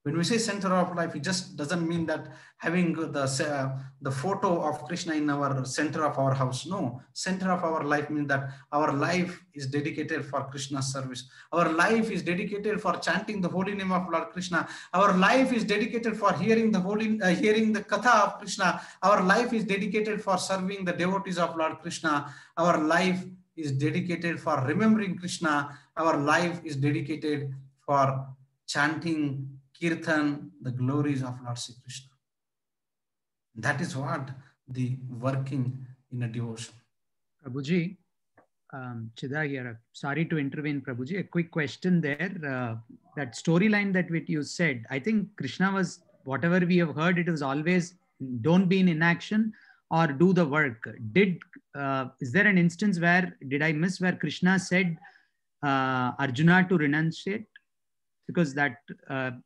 When we say center of life, it just doesn't mean that having the photo of Krishna in our center of our house. No, center of our life means that our life is dedicated for Krishna's service. Our life is dedicated for chanting the holy name of Lord Krishna. Our life is dedicated for hearing the katha of Krishna. Our life is dedicated for serving the devotees of Lord Krishna. Our life is dedicated for remembering Krishna. Our life is dedicated for chanting Kirtan, the glories of Lord Sri Krishna. That is what the working in a devotion. Prabhuji, Chida here, sorry to intervene, Prabhuji. A quick question there. That storyline that you said, I think Krishna was, whatever we have heard, it was always don't be in inaction or do the work. Is there an instance where, did I miss where Krishna said Arjuna to renunciate? Because that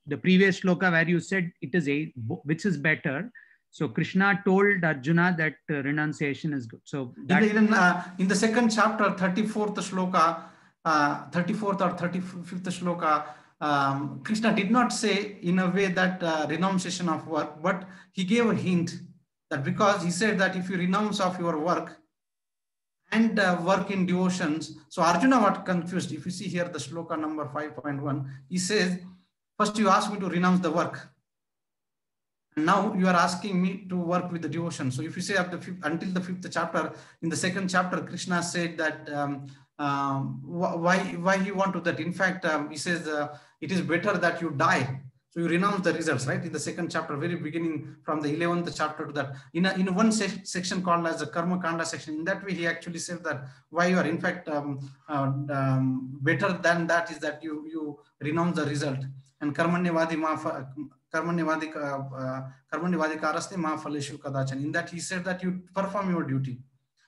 the previous shloka where you said it is which is better. So Krishna told Arjuna that renunciation is good. So that in the second chapter, 34th shloka, 34th or 35th shloka, Krishna did not say in a way that renunciation of work, but he gave a hint that because he said that if you renounce of your work and work in devotions. So Arjuna was confused. If you see here the shloka number 5.1, he says, first you asked me to renounce the work. And now you are asking me to work with the devotion. So if you say until the 5th chapter, in the 2nd chapter, Krishna said that why he want to that. In fact, he says it is better that you die. So you renounce the results, right? In the 2nd chapter, very beginning from the 11th chapter to that. In one section called as the Karma Kanda section, in that way, he actually said that why you are, in fact, better than that is that you renounce the result. And Karmanyavadi karaste ma phaleshu kadachan. In that, he said that you perform your duty.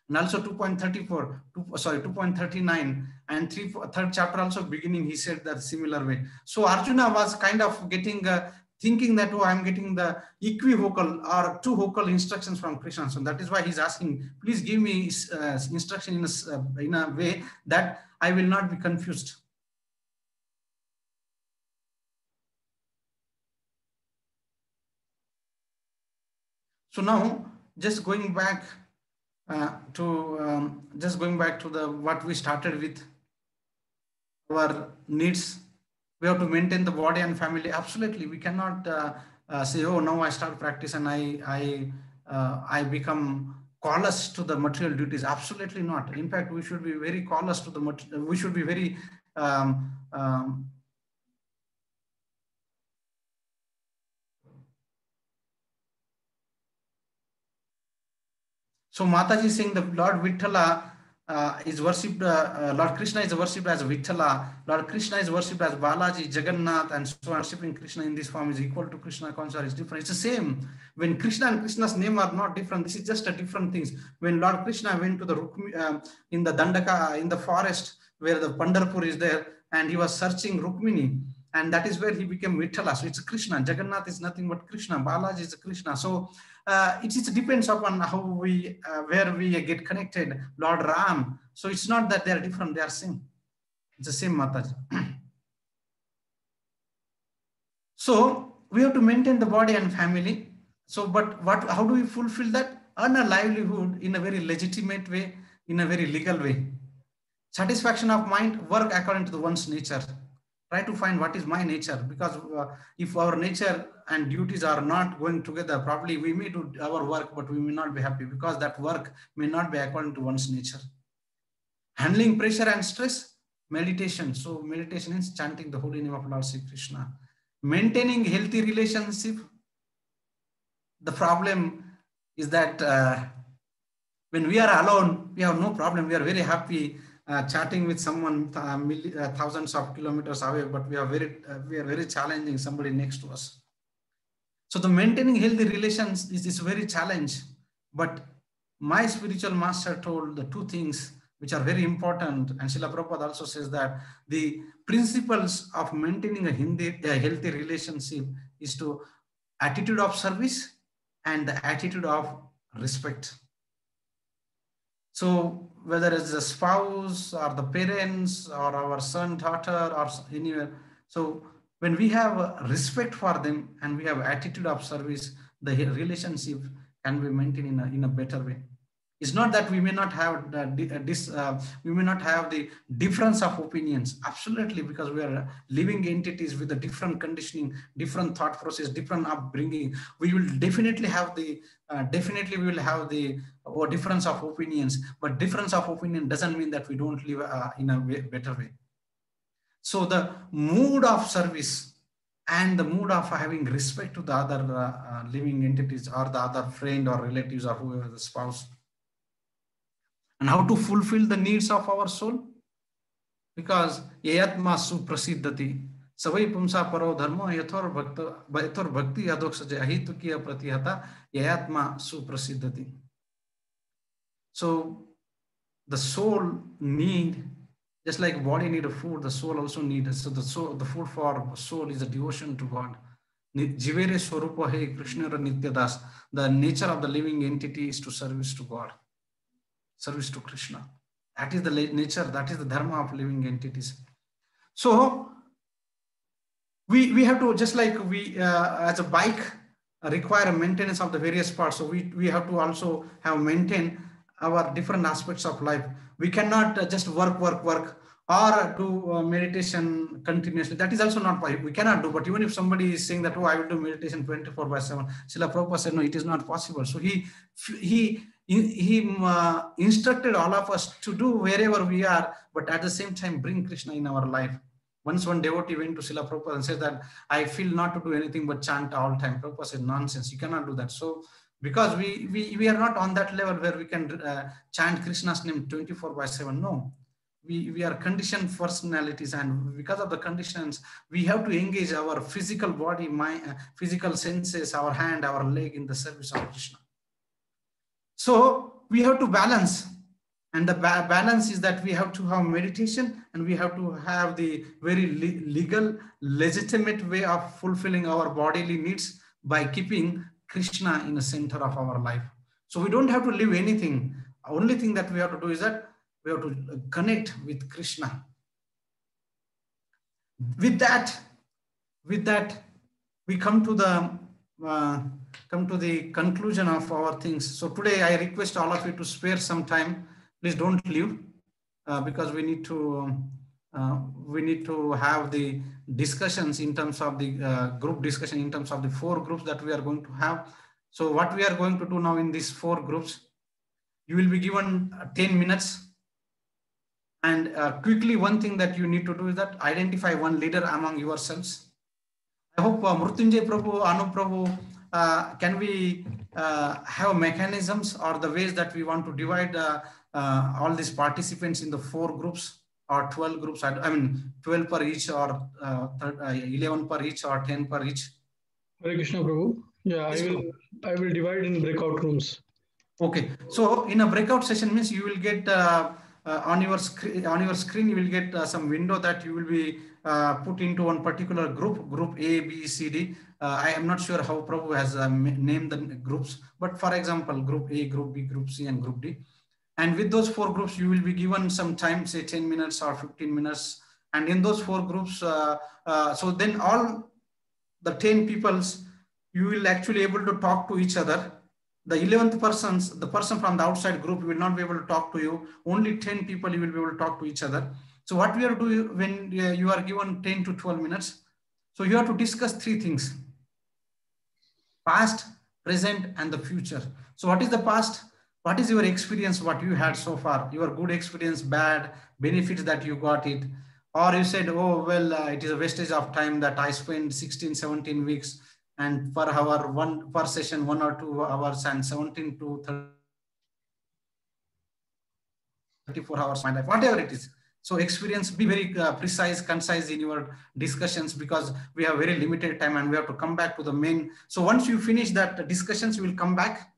And also 2.39 and 3rd chapter also beginning, he said that similar way. So Arjuna was kind of getting, thinking that, oh, I'm getting the equivocal or two vocal instructions from Krishna. So that is why he's asking, please give me instruction in a way that I will not be confused. So now, just going back to what we started with, our needs. We have to maintain the body and family. Absolutely, we cannot say, oh, now I start practice and I become callous to the material duties. Absolutely not. In fact, we should be very callous to the material. We should be very So Mataji is saying the Lord Vithala is worshipped, Lord Krishna is worshipped as Vithala, Lord Krishna is worshipped as Balaji, Jagannath, and so worshipping Krishna in this form is equal to Krishna consciousness is different. It's the same. When Krishna and Krishna's name are not different, this is just a different things. When Lord Krishna went to the in the Dandaka, in the forest where the Pandharpur is there, and he was searching Rukmini, and that is where he became Vithala. So it's Krishna. Jagannath is nothing but Krishna. Balaji is Krishna. So it depends upon how where we get connected. Lord Ram. So it's not that they are different; they are same. It's the same Mataji. So we have to maintain the body and family. So, but how do we fulfill that? Earn a livelihood in a very legitimate way, in a very legal way. Satisfaction of mind, work according to the one's nature. Try to find what is my nature, because if our nature and duties are not going together, probably we may do our work, but we may not be happy because that work may not be according to one's nature. Handling pressure and stress, meditation. So meditation is chanting the holy name of Lord Sri Krishna. Maintaining healthy relationship. The problem is that when we are alone, we have no problem. We are very happy chatting with someone thousands of kilometers away, but we are very challenging somebody next to us. So the maintaining healthy relations is very challenge. But my spiritual master told the two things which are very important, and Srila Prabhupada also says that the principles of maintaining a healthy relationship is to attitude of service and the attitude of respect. So whether it's the spouse or the parents or our son, daughter, or anywhere, so when we have respect for them and we have attitude of service, the relationship can be maintained in a better way. It's not that we may not have we may not have the difference of opinions. Absolutely, because we are living entities with a different conditioning, different thought process, different upbringing. We will definitely have the difference of opinions. But difference of opinion doesn't mean that we don't live in a better way. So the mood of service and the mood of having respect to the other living entities or the other friend or relatives or whoever, the spouse. And how to fulfill the needs of our soul? Because yayatma suprasiddhati savai pumsa paro dharma yathor bhakti adoksaje ahitukiya pratihata yayatma suprasiddhati. So the soul need, just like body need a food, the soul also needs. So the food for soul is a devotion to God. Jivere swarupa he Krishna nityadas. The nature of the living entity is to service to God. Service to Krishna. That is the nature, that is the dharma of living entities. So we have to, just like we as a bike require a maintenance of the various parts, so we have to also have maintain our different aspects of life. We cannot just work or do meditation continuously. That is also not possible. We cannot do. But even if somebody is saying that, oh, I will do meditation 24/7, Srila Prabhupada said, no, it is not possible. So he instructed all of us to do wherever we are, but at the same time bring Krishna in our life. Once one devotee went to Srila Prabhupada and said that I feel not to do anything but chant all time. Prabhupada said, nonsense, you cannot do that. So because we are not on that level where we can chant Krishna's name 24/7. No, we are conditioned personalities, and because of the conditions, we have to engage our physical body, physical senses, our hand, our leg in the service of Krishna. So we have to balance, and the balance is that we have to have meditation and we have to have the very legal, legitimate way of fulfilling our bodily needs by keeping Krishna in the center of our life. So we don't have to live anything. Only thing that we have to do is that we have to connect with Krishna. With that, we come to the conclusion of our things. So today I request all of you to spare some time. Please don't leave because we need to have the discussions in terms of the group discussion in terms of the 4 groups that we are going to have. So what we are going to do now in these 4 groups, you will be given 10 minutes. And quickly, one thing that you need to do is that identify one leader among yourselves. I hope Mrutyunjay Prabhu, Anu Prabhu, can we have mechanisms or the ways that we want to divide all these participants in the 4 groups or 12 groups? I mean, 12 per each or 11 per each or 10 per each. Hare Krishna Prabhu. Yeah, I will divide in breakout rooms. Okay, so in a breakout session means you will get on your screen you will get some window that you will be put into one particular group A, B, C, D. I am not sure how Prabhu has named the groups, but for example, group A, group B, group C, and group D. And with those 4 groups, you will be given some time, say 10 minutes or 15 minutes. And in those 4 groups, so then all the 10 peoples, you will actually able to talk to each other. The 11th persons, the person from the outside group will not be able to talk to you. Only 10 people you will be able to talk to each other. So what we are doing when you are given 10 to 12 minutes, so you have to discuss three things: past, present, and the future. So what is the past? What is your experience, what you had so far? Your good experience, bad, benefits that you got it. Or you said, oh, well, it is a wastage of time that I spent 16, 17 weeks and per hour, one per session, 1 or 2 hours and 17 to 34 hours my life, whatever it is. So experience, be very precise, concise in your discussions, because we have very limited time and we have to come back to the main. So once you finish that discussions, you will come back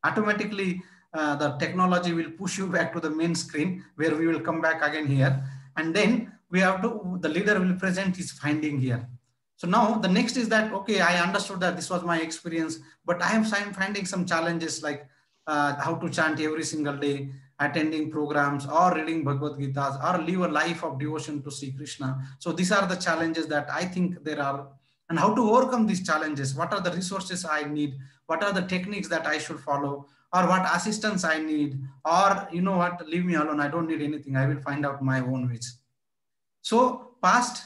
automatically. The technology will push you back to the main screen where we will come back again here. And then we have to, the leader will present his finding here. So now the next is that, okay, I understood that this was my experience, but I am finding some challenges, like how to chant every single day, attending programs, or reading Bhagavad Gita, or live a life of devotion to Sri Krishna. So these are the challenges that I think there are, and how to overcome these challenges. What are the resources I need? What are the techniques that I should follow? Or what assistance I need? Or you know what, leave me alone. I don't need anything. I will find out my own ways. So past,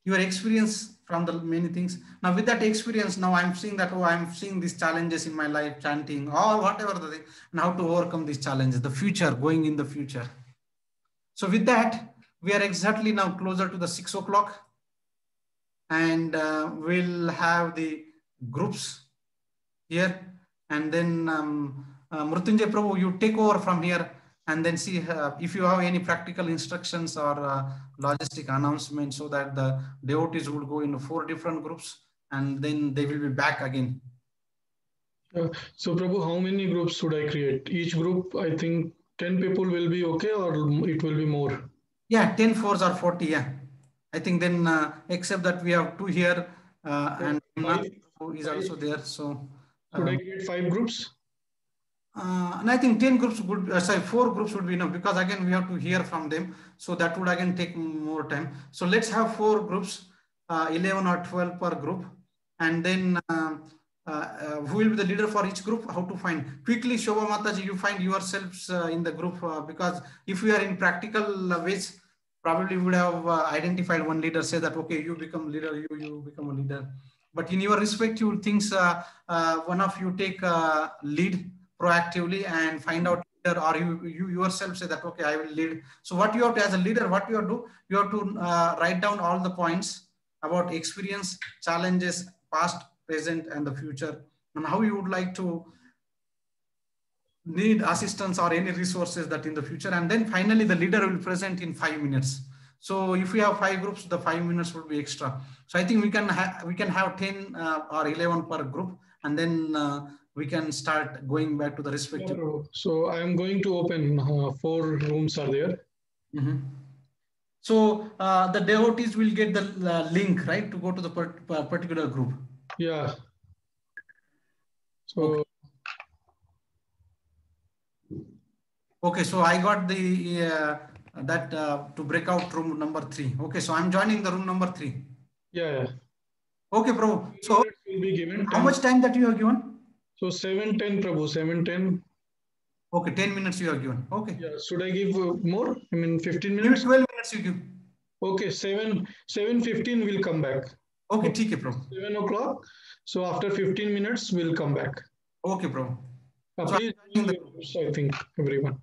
your experience from the many things. Now with that experience, now I'm seeing that, oh, I'm seeing these challenges in my life, chanting or whatever the thing, and how to overcome these challenges, the future, going in the future. So with that, we are exactly now closer to the 6 o'clock, and we'll have the groups here, and then Mrutyunjay Prabhu, you take over from here, and then see if you have any practical instructions or logistic announcements, so that the devotees would go into 4 different groups and then they will be back again. So Prabhu, how many groups should I create? Each group, I think 10 people will be okay, or it will be more? Yeah, 10 fours or 40. Yeah, I think then except that we have 2 here and Five, is five. also there. So Should I create 5 groups? and I think 10 groups would, sorry, 4 groups would be enough, because again, we have to hear from them. So that would again take more time. So let's have 4 groups, 11 or 12 per group. And then who will be the leader for each group? How to find? Quickly, Shobha Mataji, you find yourselves in the group, because if we are in practical ways, probably would have identified one leader, say that, okay, you become leader, you become a leader. But in your respective things, one of you take lead proactively and find out leader, or you yourself say that, okay, I will lead. So what you have to, as a leader, what you have to do, you have to write down all the points about experience, challenges, past, present, and the future, and how you would like to need assistance or any resources that in the future. And then finally the leader will present in 5 minutes. So if we have 5 groups, the 5 minutes will be extra. So I think we can have 10 or 11 per group, and then we can start going back to the respective. Yeah, so I am going to open 4 rooms are there. Mm-hmm. So the devotees will get the link, right, to go to the particular group. Yeah. So okay, so I got the that to break out room number 3. Okay, so I'm joining the room number 3. yeah. Okay, Prabhu. So will be given how much time that you have given? So 7:10, Prabhu, 7:10. Okay, 10 minutes you have given. Okay. Yeah. Should I give more? I mean, 15 Give minutes? 12 minutes you give. Okay, 7:15 will come back. Okay, Okay. okay, Prabhu. 7 o'clock. So after 15 minutes, we'll come back. Okay, Prabhu. So Please join the groups, I think, everyone.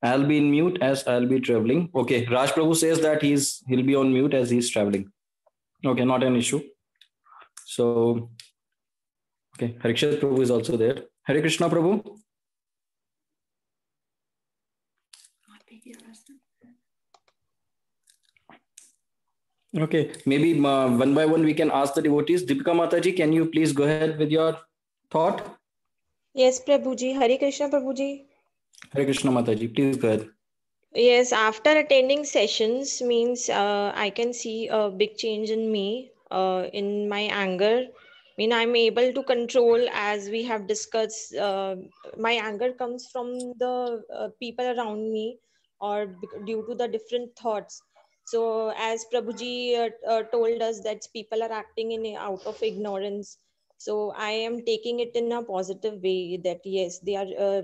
I'll be in mute as I'll be traveling. Okay, Raj Prabhu says that he'll be on mute as he's traveling. Okay, not an issue. So, okay, Harikshat Prabhu is also there. Hare Krishna Prabhu. Okay, maybe one by one we can ask the devotees. Deepika Mataji, can you please go ahead with your thought? Yes, Prabhuji. Hare Krishna, Prabhuji. Hare Krishna Mataji, please go ahead. Yes, after attending sessions means I can see a big change in me, in my anger. I'm able to control, as we have discussed. My anger comes from the people around me, or due to the different thoughts. So, as Prabhuji told us that people are acting in out of ignorance. So I am taking it in a positive way, that yes, they are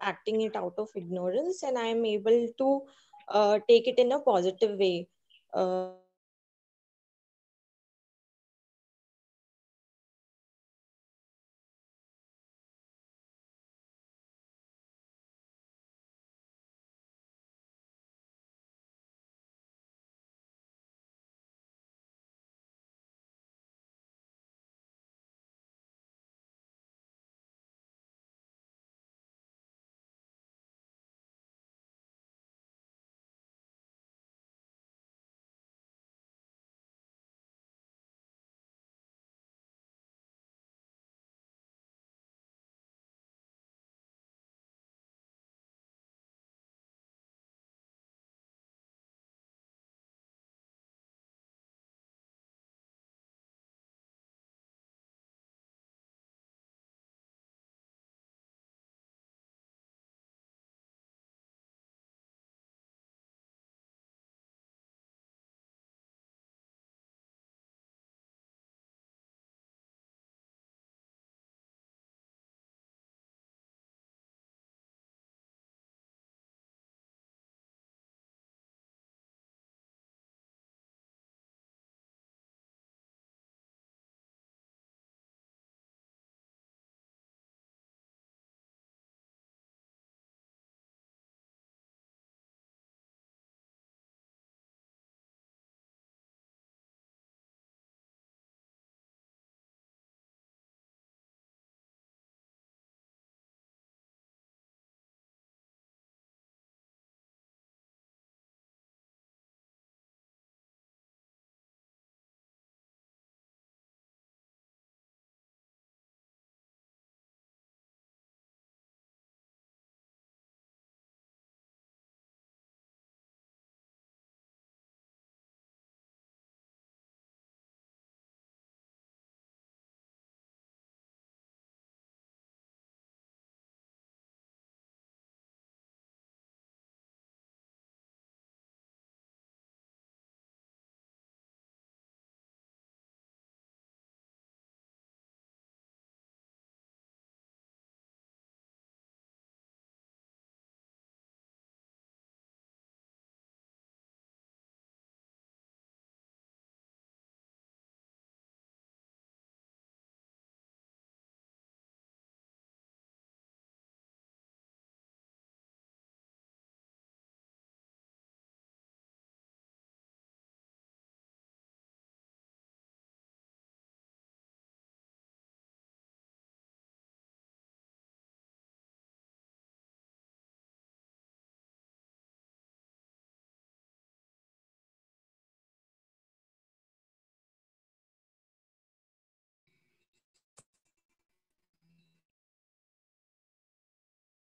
acting it out of ignorance, and I am able to take it in a positive way.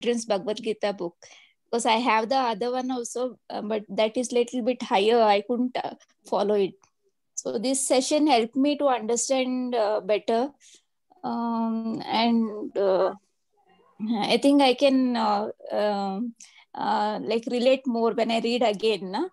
children's Bhagavad Gita book, because I have the other one also, but that is little bit higher. I couldn't follow it. So this session helped me to understand better, and I think I can like relate more when I read again. Na?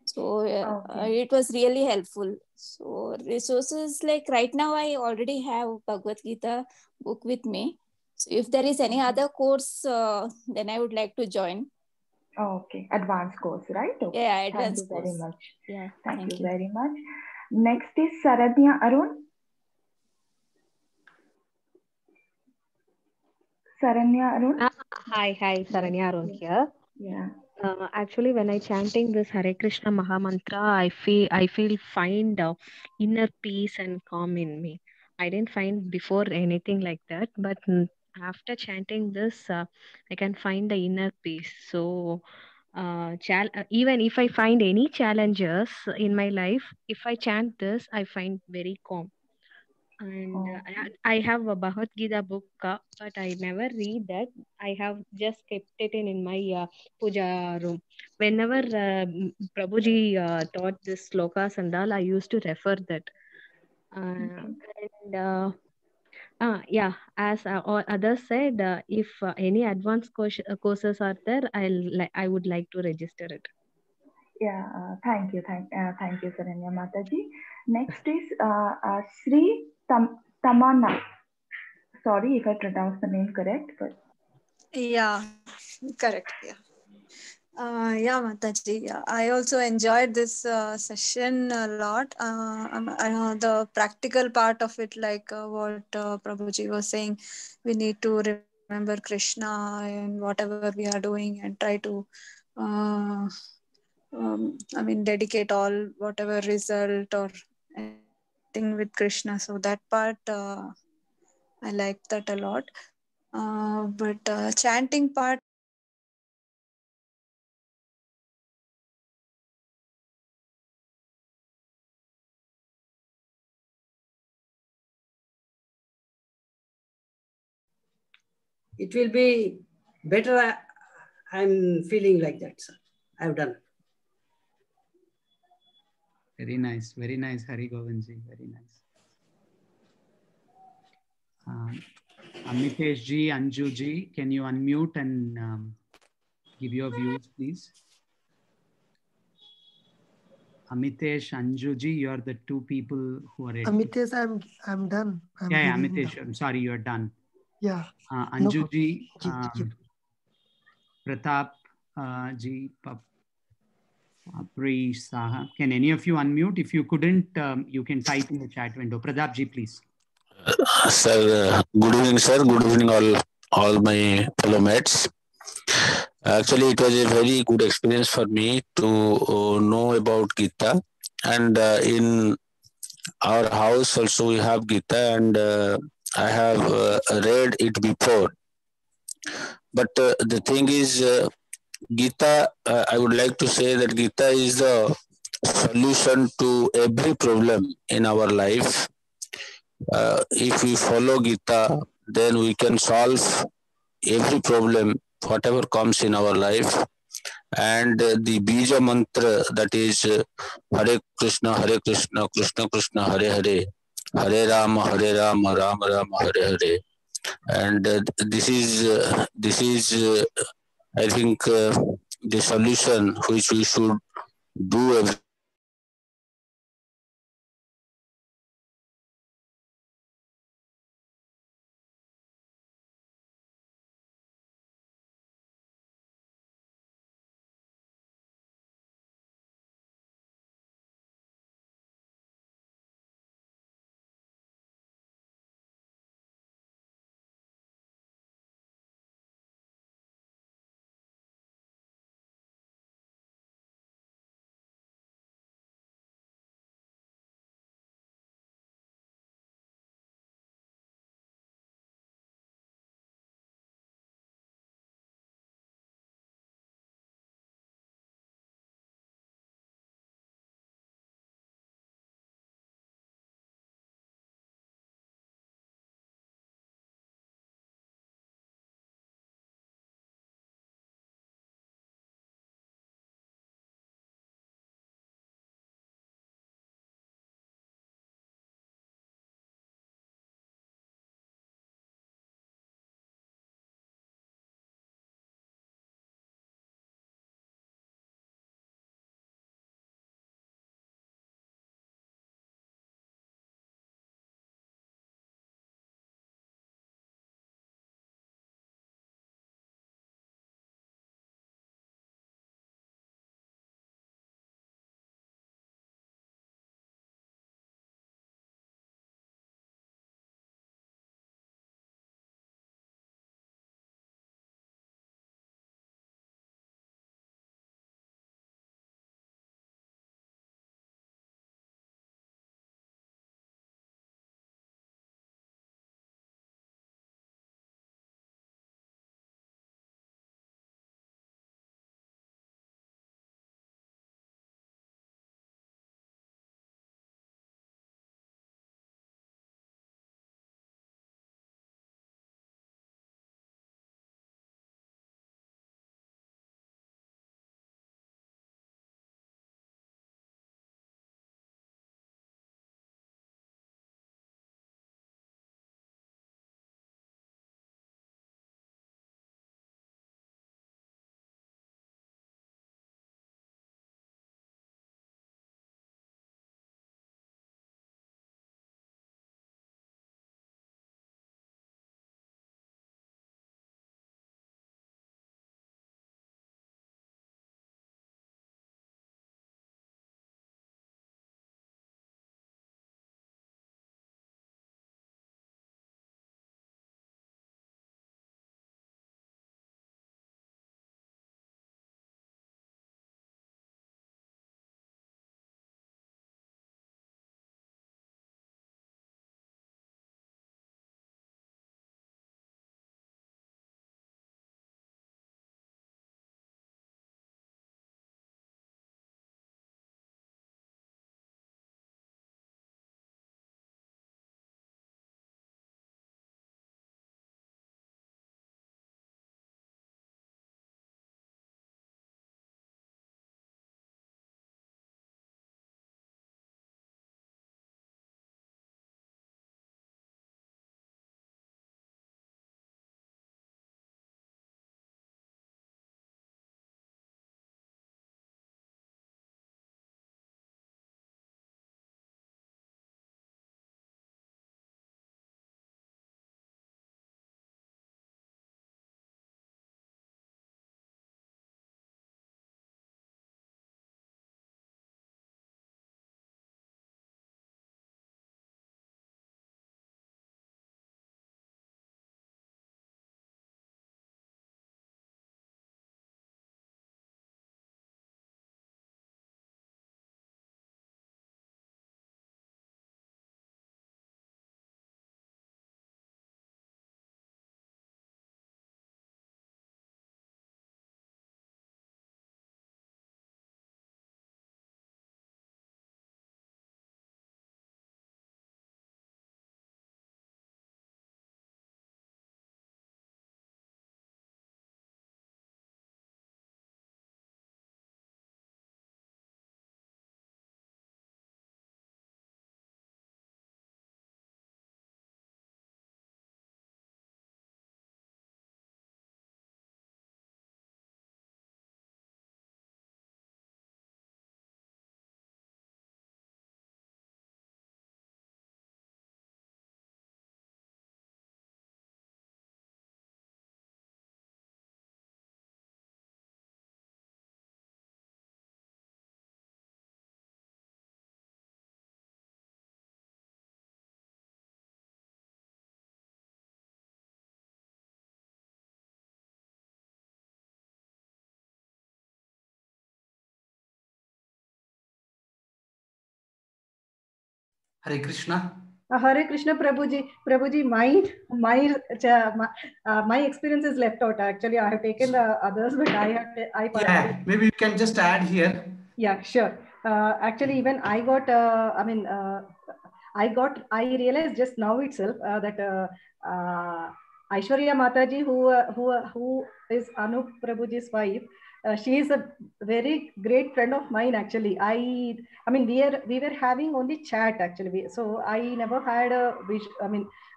So it was really helpful. So resources, like right now I already have Bhagavad Gita book with me. So if there is any other course, then I would like to join. Okay, advanced course, right? Okay. Yeah, advanced Thank you very course. much. Yeah, Thank you very much. Next is Saranya Arun. Saranya Arun. Hi, Saranya Arun here. Yeah. Actually, when I chanting this Hare Krishna Maha Mantra, I feel find inner peace and calm in me. I didn't find before anything like that, but after chanting this, I can find the inner peace. So, even if I find any challenges in my life, if I chant this, I find very calm. And Oh, I have a Bhagavad Gita book, but I never read that. I have just kept it in my puja room. Whenever Prabhuji taught this slokas and all, I used to refer that. okay. And yeah, as all others said, if any advanced courses are there, I would like to register it. Yeah, thank you, Saranya Mataji. Next is Sri Tamana. Sorry if I pronounce the name correct, but Yeah, correct. Yeah. Yeah, Mataji. Yeah. I also enjoyed this session a lot. I know the practical part of it, like what Prabhuji was saying, we need to remember Krishna in whatever we are doing and try to, uh, dedicate all whatever result or anything with Krishna. So that part, I like that a lot. But chanting part, it will be better. I'm feeling like that, sir. I've done. Very nice, Hari Govindji, very nice. Amitesh ji, Anju ji, can you unmute and give your views, please? Amitesh, Anju ji, you are the two people who are. Amitesh, I'm done. Yeah, Amitesh, I'm sorry, you're done. Yeah. Anju ji, Pratap ji, Pri Saha, can any of you unmute? If you couldn't, you can type in the chat window. Pratap ji, please. Sir, good evening, sir. Good evening, all my fellow mates. Actually, it was a very good experience for me to know about Gita, and in our house also we have Gita, and I have read it before. But the thing is, Gita, I would like to say that Gita is the solution to every problem in our life. If we follow Gita, then we can solve every problem, whatever comes in our life. And the Bija mantra, that is Hare Krishna, Krishna Krishna, Hare Hare, Hare Rama, Rama Rama, Hare Hare. And this is I think the solution which we should do every Hare Krishna. Hare Krishna, Prabhuji. Prabhuji, my experience is left out. Actually, I have taken the others, but Yeah, maybe you can just add here. Yeah, sure. Actually, even I got. I realized just now itself that Aishwarya Mataji, who is Anup Prabhuji's wife, she is a very great friend of mine. Actually, I mean, we were having only chat actually. So I never had a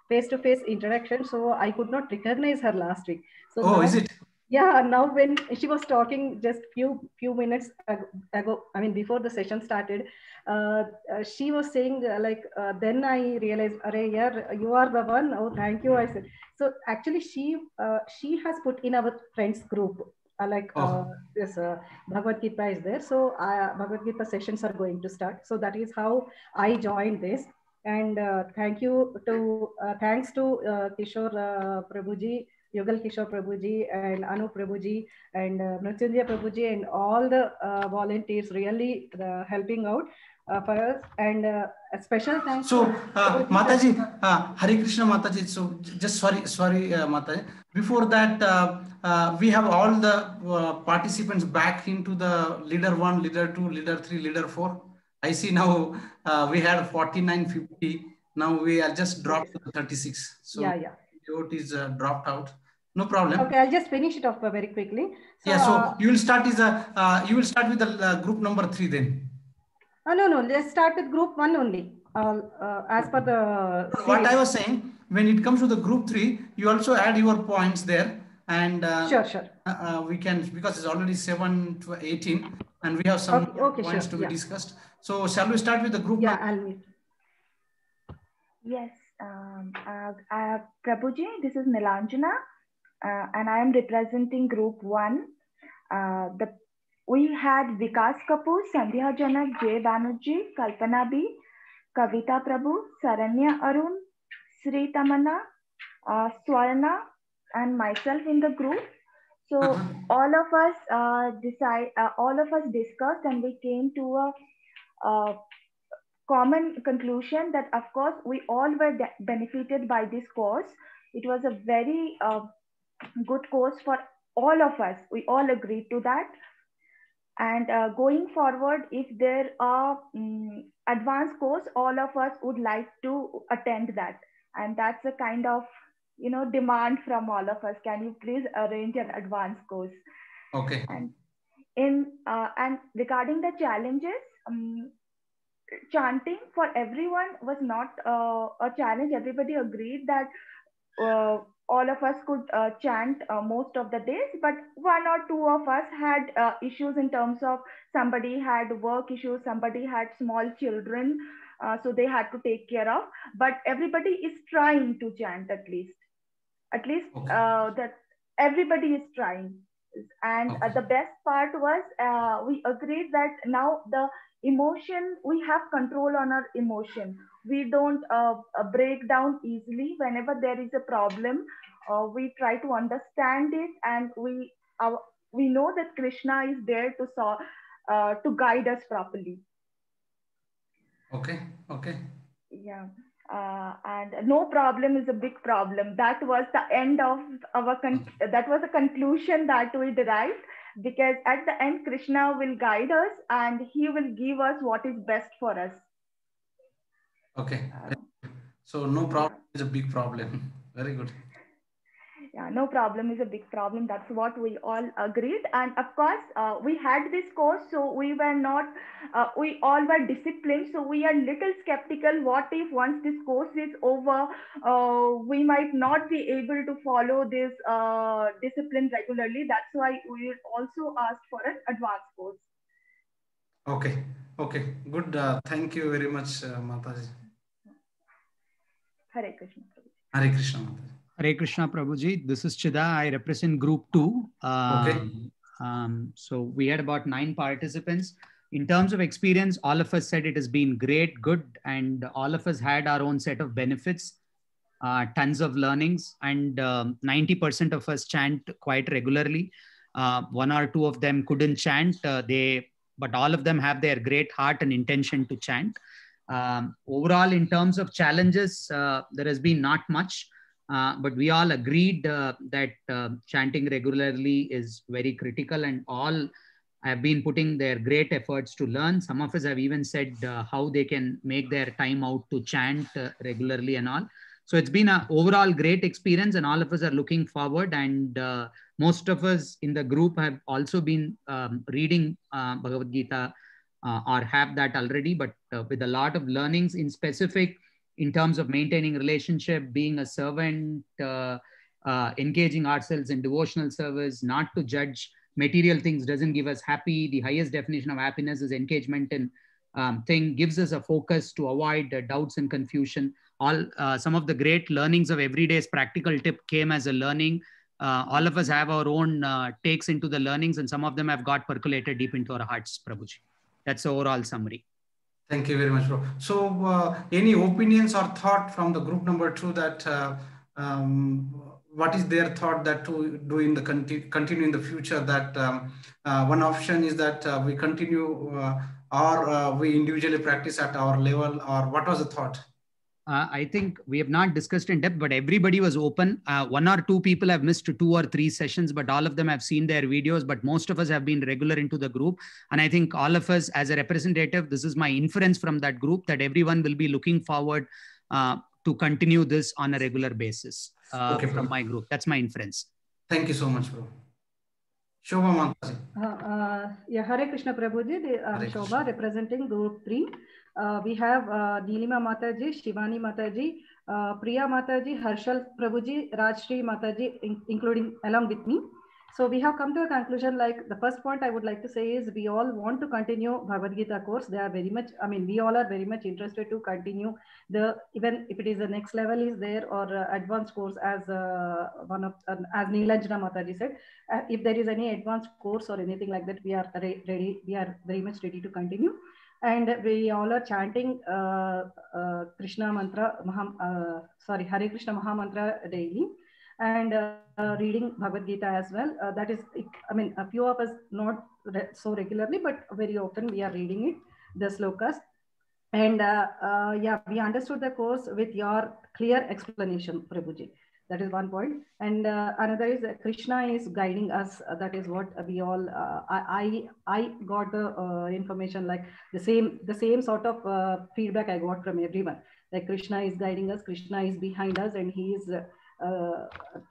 face-to-face introduction. So I could not recognize her last week. So oh, now, is it? yeah, now when she was talking just few minutes ago, I mean before the session started, she was saying then I realized, Arey, yeah, you are the one. Oh, thank you. I said so. Actually, she has put in our friends group this Bhagavad Gita is there. So Bhagavad Gita sessions are going to start. So that is how I joined this. And thanks to Kishore Prabhuji, Yugal Kishore Prabhuji and Anu Prabhuji and Mrityunjay Prabhuji and all the volunteers really helping out for us. And a special thanks So, to Mataji, Hare Krishna Mataji. So, just sorry, Mataji. Before that, we have all the participants back into the leader 1, leader 2, leader 3, leader 4. I see now we had 49, 50. Now we are just dropped to 36. So, yeah. It is dropped out. No problem. Okay, I'll just finish it off very quickly. So, yeah. So you will start with the group number 3 then. No. Let's start with group 1 only. As per the series. What I was saying, when it comes to the group 3, you also add your points there, and sure. We can, because it's already 7 to 18, and we have some points to be discussed. So shall we start with the group? Yeah, I'll meet. Yes, Prabhuji, this is Nilanjana, and I am representing group 1. We had Vikas Kapoor, Sandhya Janak, Jay Banerjee, Kalpana B, Kavita Prabhu, Saranya Arun, Sri Tamanna, Swarna, and myself in the group. So all of us discussed, and we came to a common conclusion that, of course, we all were benefited by this course. It was a very good course for all of us. We all agreed to that. And going forward, if there are advanced course, all of us would like to attend that. And that's a kind of, demand from all of us. Can you please arrange an advanced course? Okay. And regarding the challenges, chanting for everyone was not a challenge. Everybody agreed that all of us could chant most of the days, but 1 or 2 of us had issues in terms of somebody had work issues, somebody had small children, so they had to take care of. But everybody is trying to chant at least that everybody is trying. And the best part was we agreed that now the emotion, we have control on our emotion. We don't break down easily. Whenever there is a problem, we try to understand it, and we know that Krishna is there to guide us properly. Okay. Yeah. And no problem is a big problem. That was the end of that was the conclusion that we derived, because at the end Krishna will guide us and he will give us what is best for us. Okay. So no problem is a big problem. Very good. Yeah, no problem is a big problem. That's what we all agreed. And of course, we had this course, so we were not, we all were disciplined. So we are little skeptical. What if once this course is over, we might not be able to follow this discipline regularly. That's why we also asked for an advanced course. Okay. Good. Thank you very much, Mataji. Hare Krishna. Hare Krishna, Mataji. Hare Krishna, Prabhuji. This is Chida. I represent group 2. So we had about 9 participants. In terms of experience, all of us said it has been great, good, and all of us had our own set of benefits, tons of learnings, and 90% of us chant quite regularly. 1 or 2 of them couldn't chant, but all of them have their great heart and intention to chant. Overall, in terms of challenges, there has been not much, but we all agreed that chanting regularly is very critical, and all have been putting their great efforts to learn. Some of us have even said how they can make their time out to chant regularly and all. So it's been an overall great experience, and all of us are looking forward. And most of us in the group have also been reading Bhagavad Gita or have that already, but with a lot of learnings in specific in terms of maintaining relationship, being a servant, engaging ourselves in devotional service, not to judge material things doesn't give us happy. The highest definition of happiness is engagement in thing, gives us a focus to avoid doubts and confusion. All some of the great learnings of everyday's practical tip came as a learning. All of us have our own takes into the learnings, and some of them have got percolated deep into our hearts, Prabhuji. That's the overall summary. Thank you very much, bro. So any opinions or thought from the group number 2 that what is their thought that to do in the continue in the future? That one option is that we continue or we individually practice at our level, or what was the thought? I think we have not discussed in depth, but everybody was open. 1 or 2 people have missed 2 or 3 sessions, but all of them have seen their videos. But most of us have been regular into the group. And I think all of us as a representative, this is my inference from that group, that everyone will be looking forward to continue this on a regular basis from my group. That's my inference. Thank you so much, bro. Shobha Mataji. Yeah, Hare Krishna Prabhuji, Shobha representing group 3. We have Neelima Mataji, Shivani Mataji, Priya Mataji, Harshal Prabhuji, Rajshri Mataji, including along with me. So we have come to a conclusion, like the first point I would like to say is we all want to continue Bhagavad Gita course. They are very much, I mean, we all are very much interested to continue even if it is the next level is there or advanced course as as Neelanjana Mataji said, if there is any advanced course or anything like that, we are ready, we are very much ready to continue. And we all are chanting Krishna mantra, Hare Krishna Maha Mantra daily, and reading Bhagavad Gita as well. That is, I mean, a few of us not so regularly, but very often we are reading it, the slokas. And yeah, we understood the course with your clear explanation, Prabhuji. That is one point. And another is Krishna is guiding us. That is what we all, I got the information, like the same sort of feedback I got from everyone. Like Krishna is guiding us, Krishna is behind us, and he is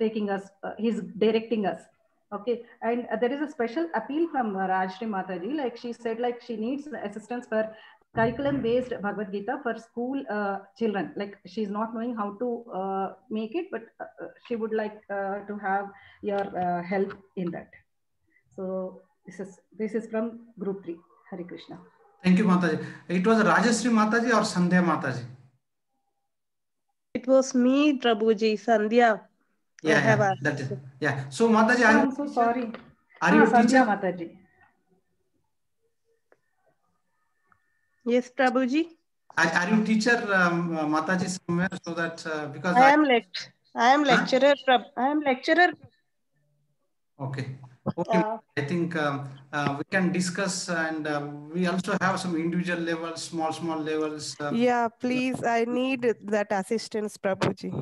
taking us, he's directing us. Okay, and there is a special appeal from Rajshri Mataji. Like she said, like she needs assistance for curriculum-based Bhagavad Gita for school children. Like she's not knowing how to make it, but she would like to have your help in that. So this is from group 3. Hare Krishna. Thank you, Mataji. It was Rajashri Mataji or Sandhya Mataji? It was me, Prabhuji, Sandhya. Yeah, that is. Yeah. So Mataji, I'm so sorry. Are you a teacher? Sandhya Mataji. Yes, Prabhuji. Are you teacher, Mataji, somewhere? So that because I am lecturer. Huh? I am lecturer. Okay. Okay. I think we can discuss, and we also have some individual levels, small levels. Yeah, please. I need that assistance, Prabhuji.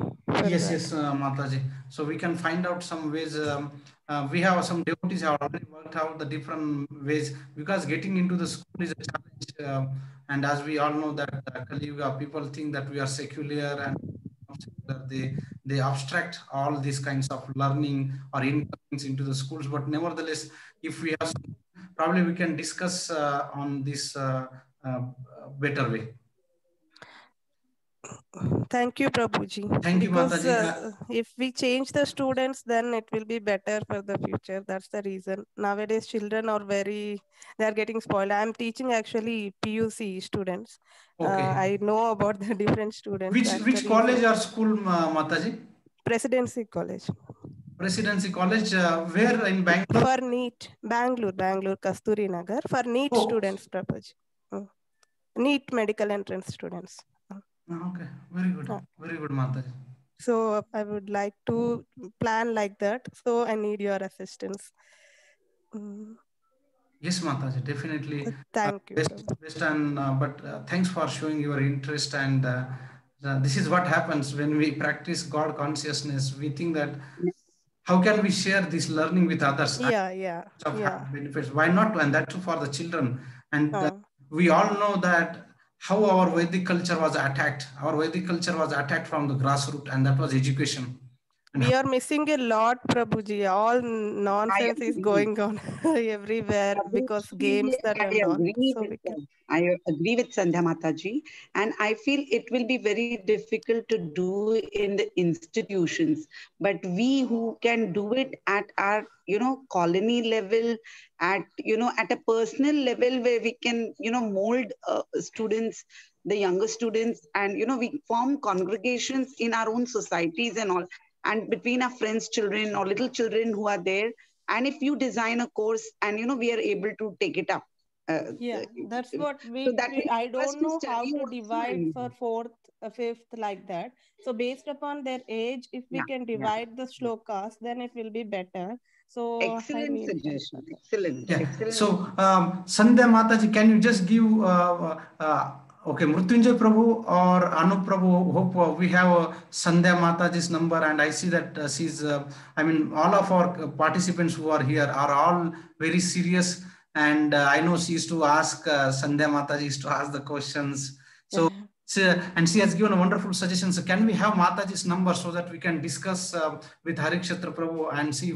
Yes, Mataji. So we can find out some ways. We have some devotees have already worked out the different ways, because getting into the school is a challenge. And as we all know that Kali Yuga, people think that we are secular, and they abstract all these kinds of learning or incomings into the schools. But nevertheless, if we have some, probably we can discuss on this better way. Thank you, Prabhuji. Thank you, Mataji. If we change the students, then it will be better for the future. That's the reason. Nowadays, children are they are getting spoiled. I'm teaching actually PUC students. Okay. I know about the different students. Which college or school, Mataji? Presidency College. Presidency College, where in Bangalore? For NEET, Bangalore, Kasturi Nagar. For NEET students, Prabhuji. NEET medical entrance students. Okay, very good, Mataji. So I would like to plan like that. So I need your assistance. Yes, Mataji, definitely. Thank you. Best and but thanks for showing your interest. And this is what happens when we practice God consciousness. We think that how can we share this learning with others? Yeah. Benefits. Why not? And that too for the children. And we all know that how our Vedic culture was attacked. Our Vedic culture was attacked from the grassroots, and that was education. We are missing a lot, Prabhuji. All nonsense is going on everywhere because games that and all. I agree with Sandhya Mataji, and I feel it will be very difficult to do in the institutions. But we who can do it at our, colony level, at a personal level where we can, mold students, the younger students, and we form congregations in our own societies and all, and between our friends' children or little children who are there. And if you design a course and we are able to take it up. That's what I don't know how to divide for fourth, fifth like that. So based upon their age, if we can divide the shlokas, then it will be better. So excellent suggestion. Excellent. Yeah. Excellent. So Sandhya Mataji, can you just give okay, Mrutyunjay Prabhu or Anup Prabhu? Hope we have Sandhya Mataji's number, and I see that she's. I mean, all of our participants who are here are all very serious, and I know she used to ask Sandhya Mataji used to ask the questions. So. And she has given a wonderful suggestion. So can we have Mataji's number so that we can discuss with Harikshetra Prabhu and see,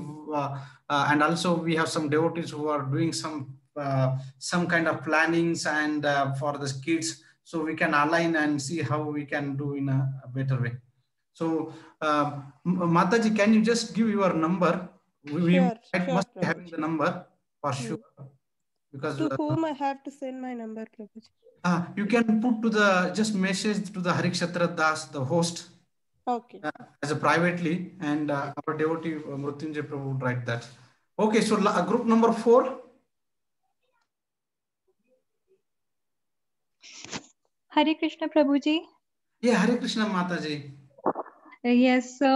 and also we have some devotees who are doing some kind of plannings and for the kids, so we can align and see how we can do in a better way. So Mataji, can you just give your number? We must be having the number for sure. Because to whom I have to send my number, Prabhuji? You can put to the just message to the Harikshetra Das, the host, okay, as a privately, and our devotee Mrutyunjay Prabhu would write that. Okay, so group number 4. Hare Krishna Prabhuji. Yeah, Hare Krishna Mataji. Yes, so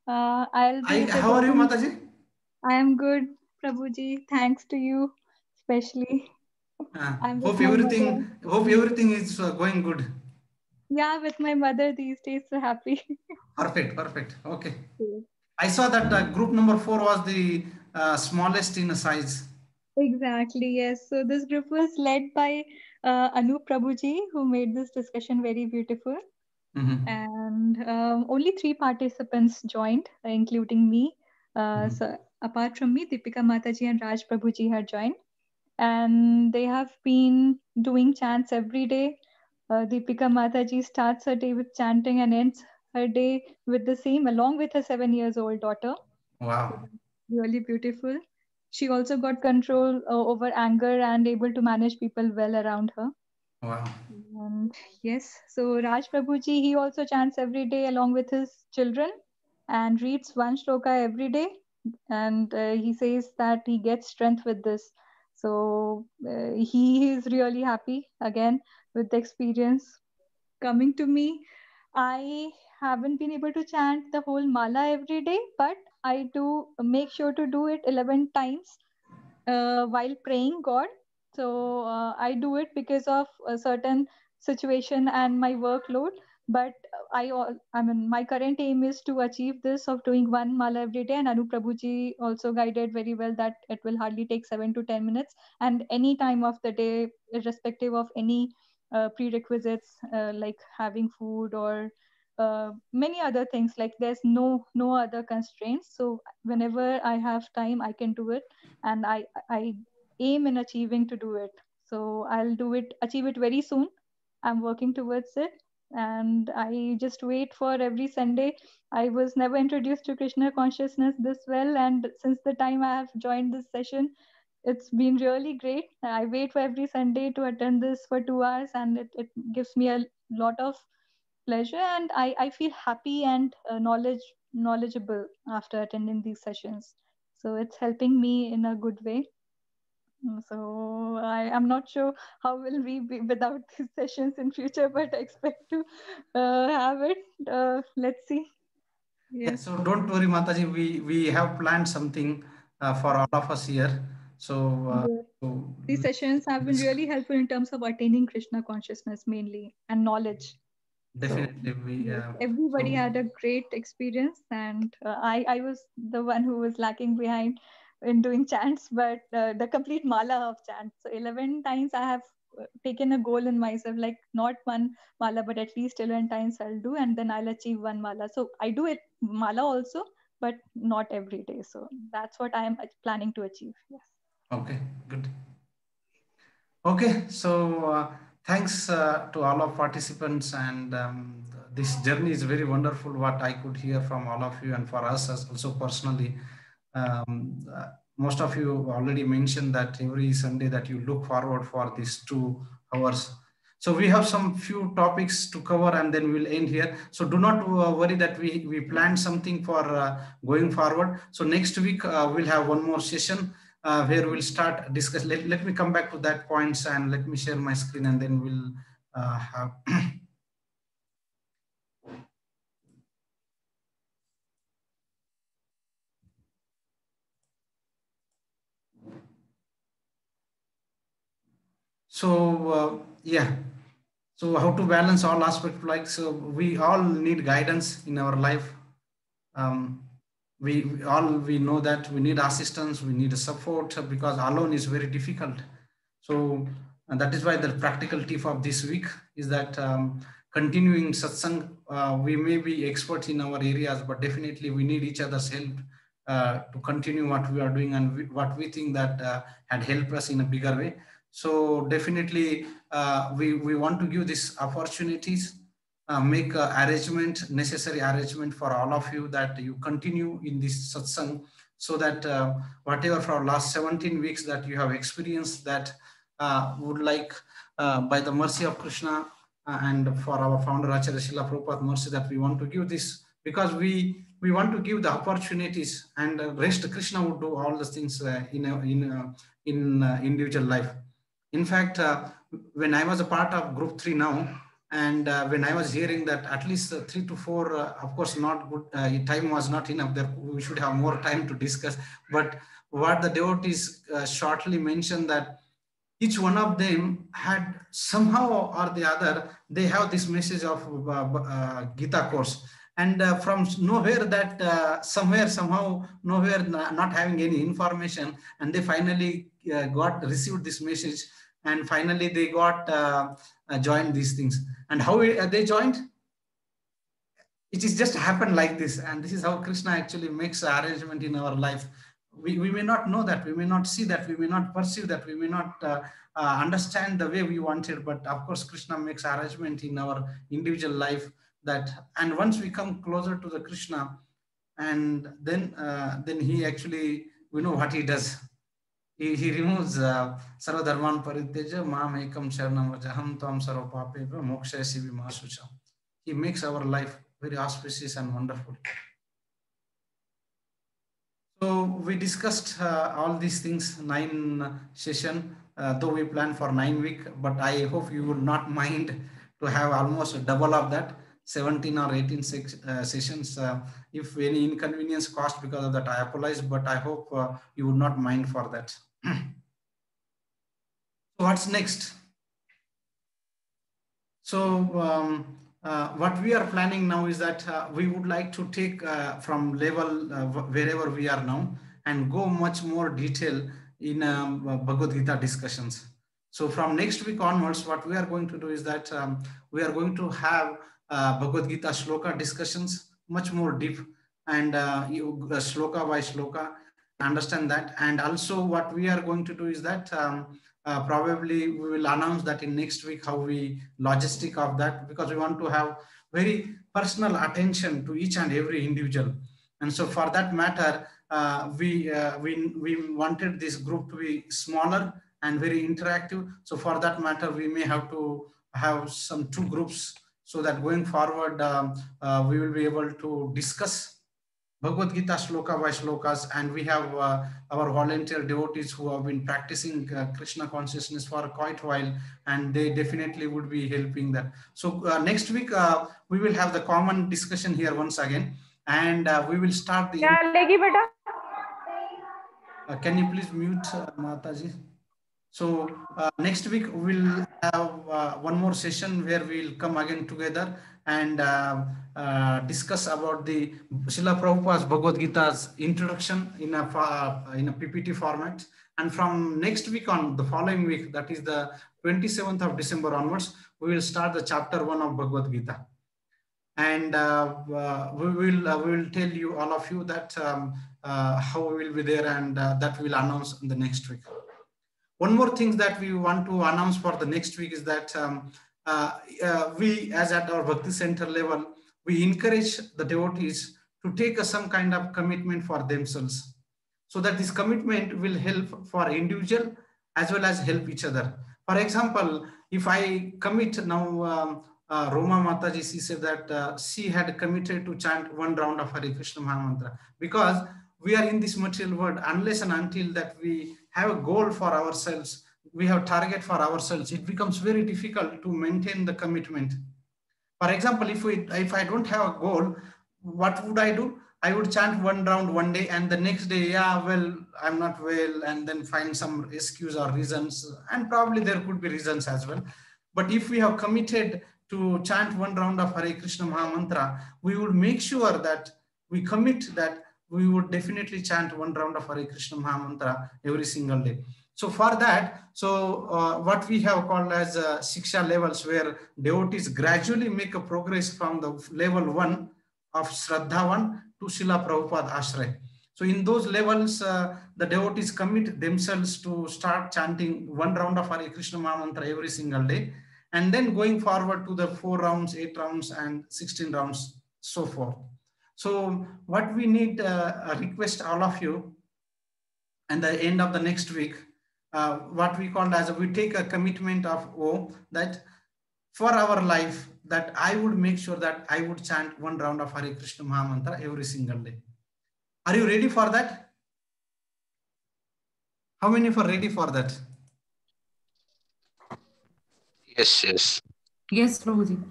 I'll be. How are you, Mataji? I am good, Prabhuji. Thanks to you, especially. Hope everything is going good. Yeah, with my mother these days, so happy. Perfect. Okay. I saw that group number 4 was the smallest in size. Exactly, yes. So this group was led by Anup Prabhuji, who made this discussion very beautiful. And only 3 participants joined, including me. So apart from me, Deepika Mataji and Raj Prabhuji had joined. And they have been doing chants every day. Deepika Mataji starts her day with chanting and ends her day with the same, along with her 7-year-old daughter. Wow. So really beautiful. She also got control over anger and able to manage people well around her. Wow. And yes, so Raj Prabhuji, he also chants every day along with his children and reads 1 shloka every day. And he says that he gets strength with this. So he is really happy again with the experience. Coming to me, I haven't been able to chant the whole mala every day, but I do make sure to do it 11 times while praying God. So I do it because of a certain situation and my workload. But I mean, my current aim is to achieve this of doing 1 mala every day. And Anu Prabhuji also guided very well that it will hardly take 7 to 10 minutes. And any time of the day, irrespective of any prerequisites like having food or many other things, like there's no other constraints. So whenever I have time, I can do it, and I aim in achieving to do it. So I'll achieve it very soon. I'm working towards it, and I just wait for every Sunday. I was never introduced to Krishna consciousness this well, and since the time I have joined this session, it's been really great. I wait for every Sunday to attend this for 2 hours, and it gives me a lot of pleasure, and I feel happy and knowledgeable after attending these sessions. So it's helping me in a good way. So I am not sure how will we be without these sessions in future, but I expect to have it. Let's see. Yes. Yeah, so don't worry, Mataji. We have planned something for all of us here. So, these sessions have been really helpful in terms of attaining Krishna consciousness mainly and knowledge. definitely, Everybody had a great experience, and I was the one who was lacking behind in doing chants, but the complete mala of chants. So 11 times I have taken a goal in myself, like not one mala, but at least 11 times I'll do, and then I'll achieve one mala. So I do it mala also, but not every day. So that's what I am planning to achieve. Yes. Okay, good. Okay, so thanks to all of participants, and this journey is very wonderful. What I could hear from all of you, and for us as also personally, most of you already mentioned that every Sunday that you look forward for these 2 hours. So we have some few topics to cover, and then we'll end here. So do not worry that we planned something for going forward. So next week we'll have one more session where we'll start discuss. Let me come back to that points, and let me share my screen, and then we'll have. So yeah, so how to balance all aspects, like, so we all need guidance in our life. We know that we need assistance, we need support, because alone is very difficult. So and that is why the practical tip of this week is that continuing satsang, we may be experts in our areas, but definitely we need each other's help to continue what we are doing, and what we think that had helped us in a bigger way. So definitely we want to give these opportunities, make necessary arrangement for all of you, that you continue in this satsang, so that whatever for last 17 weeks that you have experienced, that would like by the mercy of Krishna and for our founder Acharya Srila Prabhupada mercy, that we want to give this, because we want to give the opportunities, and rest Krishna would do all the things in individual life. In fact, when I was a part of group 3 now, and when I was hearing that at least 3 to 4, of course, not good, time was not enough, there we should have more time to discuss. But what the devotees shortly mentioned, that each one of them had somehow or the other, they have this message of Gita course. And from nowhere, that somehow, nowhere, not having any information, and they finally received this message, and finally they got joined these things. And how they joined? It is just happened like this, and this is how Krishna actually makes an arrangement in our life. We may not know that, we may not see that, we may not perceive that, we may not understand the way we wanted, but of course Krishna makes arrangement in our individual life, that, and once we come closer to the Krishna, and then he actually, we know what he does. He removes sarva dharman parityaja mam ekam sharanam vrajaham tvam sarva papeva mokshayasi vimasucha. He makes our life very auspicious and wonderful. So we discussed all these things, 9 session, though we planned for 9 weeks, but I hope you would not mind to have almost double of that, 17 or 18 sessions. If any inconvenience caused because of that, I apologize, but I hope you would not mind for that. So what's next? So what we are planning now is that we would like to take from level wherever we are now, and go much more detail in Bhagavad Gita discussions. So from next week onwards, what we are going to do is that we are going to have Bhagavad Gita shloka discussions, much more deep, and shloka by shloka, understand that. And also what we are going to do is that probably we will announce that in next week, how we logistic of that, because we want to have very personal attention to each and every individual. And so for that matter, we wanted this group to be smaller and very interactive. So for that matter, we may have to have some 2 groups, so that going forward, we will be able to discuss Bhagavad Gita shloka by shlokas, and we have our volunteer devotees who have been practicing Krishna consciousness for quite a while, and they definitely would be helping that. So next week, we will have the common discussion here once again, and we will start the... Can you please mute Mataji? So next week we'll have one more session where we'll come again together and discuss about the Srila Prabhupada's Bhagavad Gita's introduction in a PPT format. And from next week on, the following week, that is the 27th of December onwards, we will start the chapter 1 of Bhagavad Gita. And we will tell you, all of you, that how we will be there, and that we'll announce in the next week. One more thing that we want to announce for the next week is that we, as at our Bhakti Center level, we encourage the devotees to take some kind of commitment for themselves, so that this commitment will help for individual as well as help each other. For example, if I commit now, Roma Mataji, she said that she had committed to chant 1 round of Hare Krishna Mahamantra, because we are in this material world. Unless and until that we have a goal for ourselves, we have target for ourselves, it becomes very difficult to maintain the commitment. For example, if I don't have a goal, what would I do? I would chant 1 round one day, and the next day, yeah, well, I'm not well, and then find some excuse or reasons, and probably there could be reasons as well. But if we have committed to chant 1 round of Hare Krishna Mahamantra, we would make sure that we commit that we would definitely chant 1 round of Hare Krishna Mahamantra every single day. So for that, what we have called as Shiksha levels, where devotees gradually make a progress from the level 1 of Shraddhavan to Srila Prabhupada Ashray. So in those levels, the devotees commit themselves to start chanting 1 round of Hare Krishna Mahamantra every single day, and then going forward to the 4 rounds, 8 rounds, and 16 rounds, so forth. So what we need, request all of you, and the end of the next week, what we call as we take a commitment of that for our life, that I would make sure that I would chant 1 round of Hare Krishna Mahamantra every single day. Are you ready for that? How many are ready for that? Yes, yes. Yes, Prabhuji.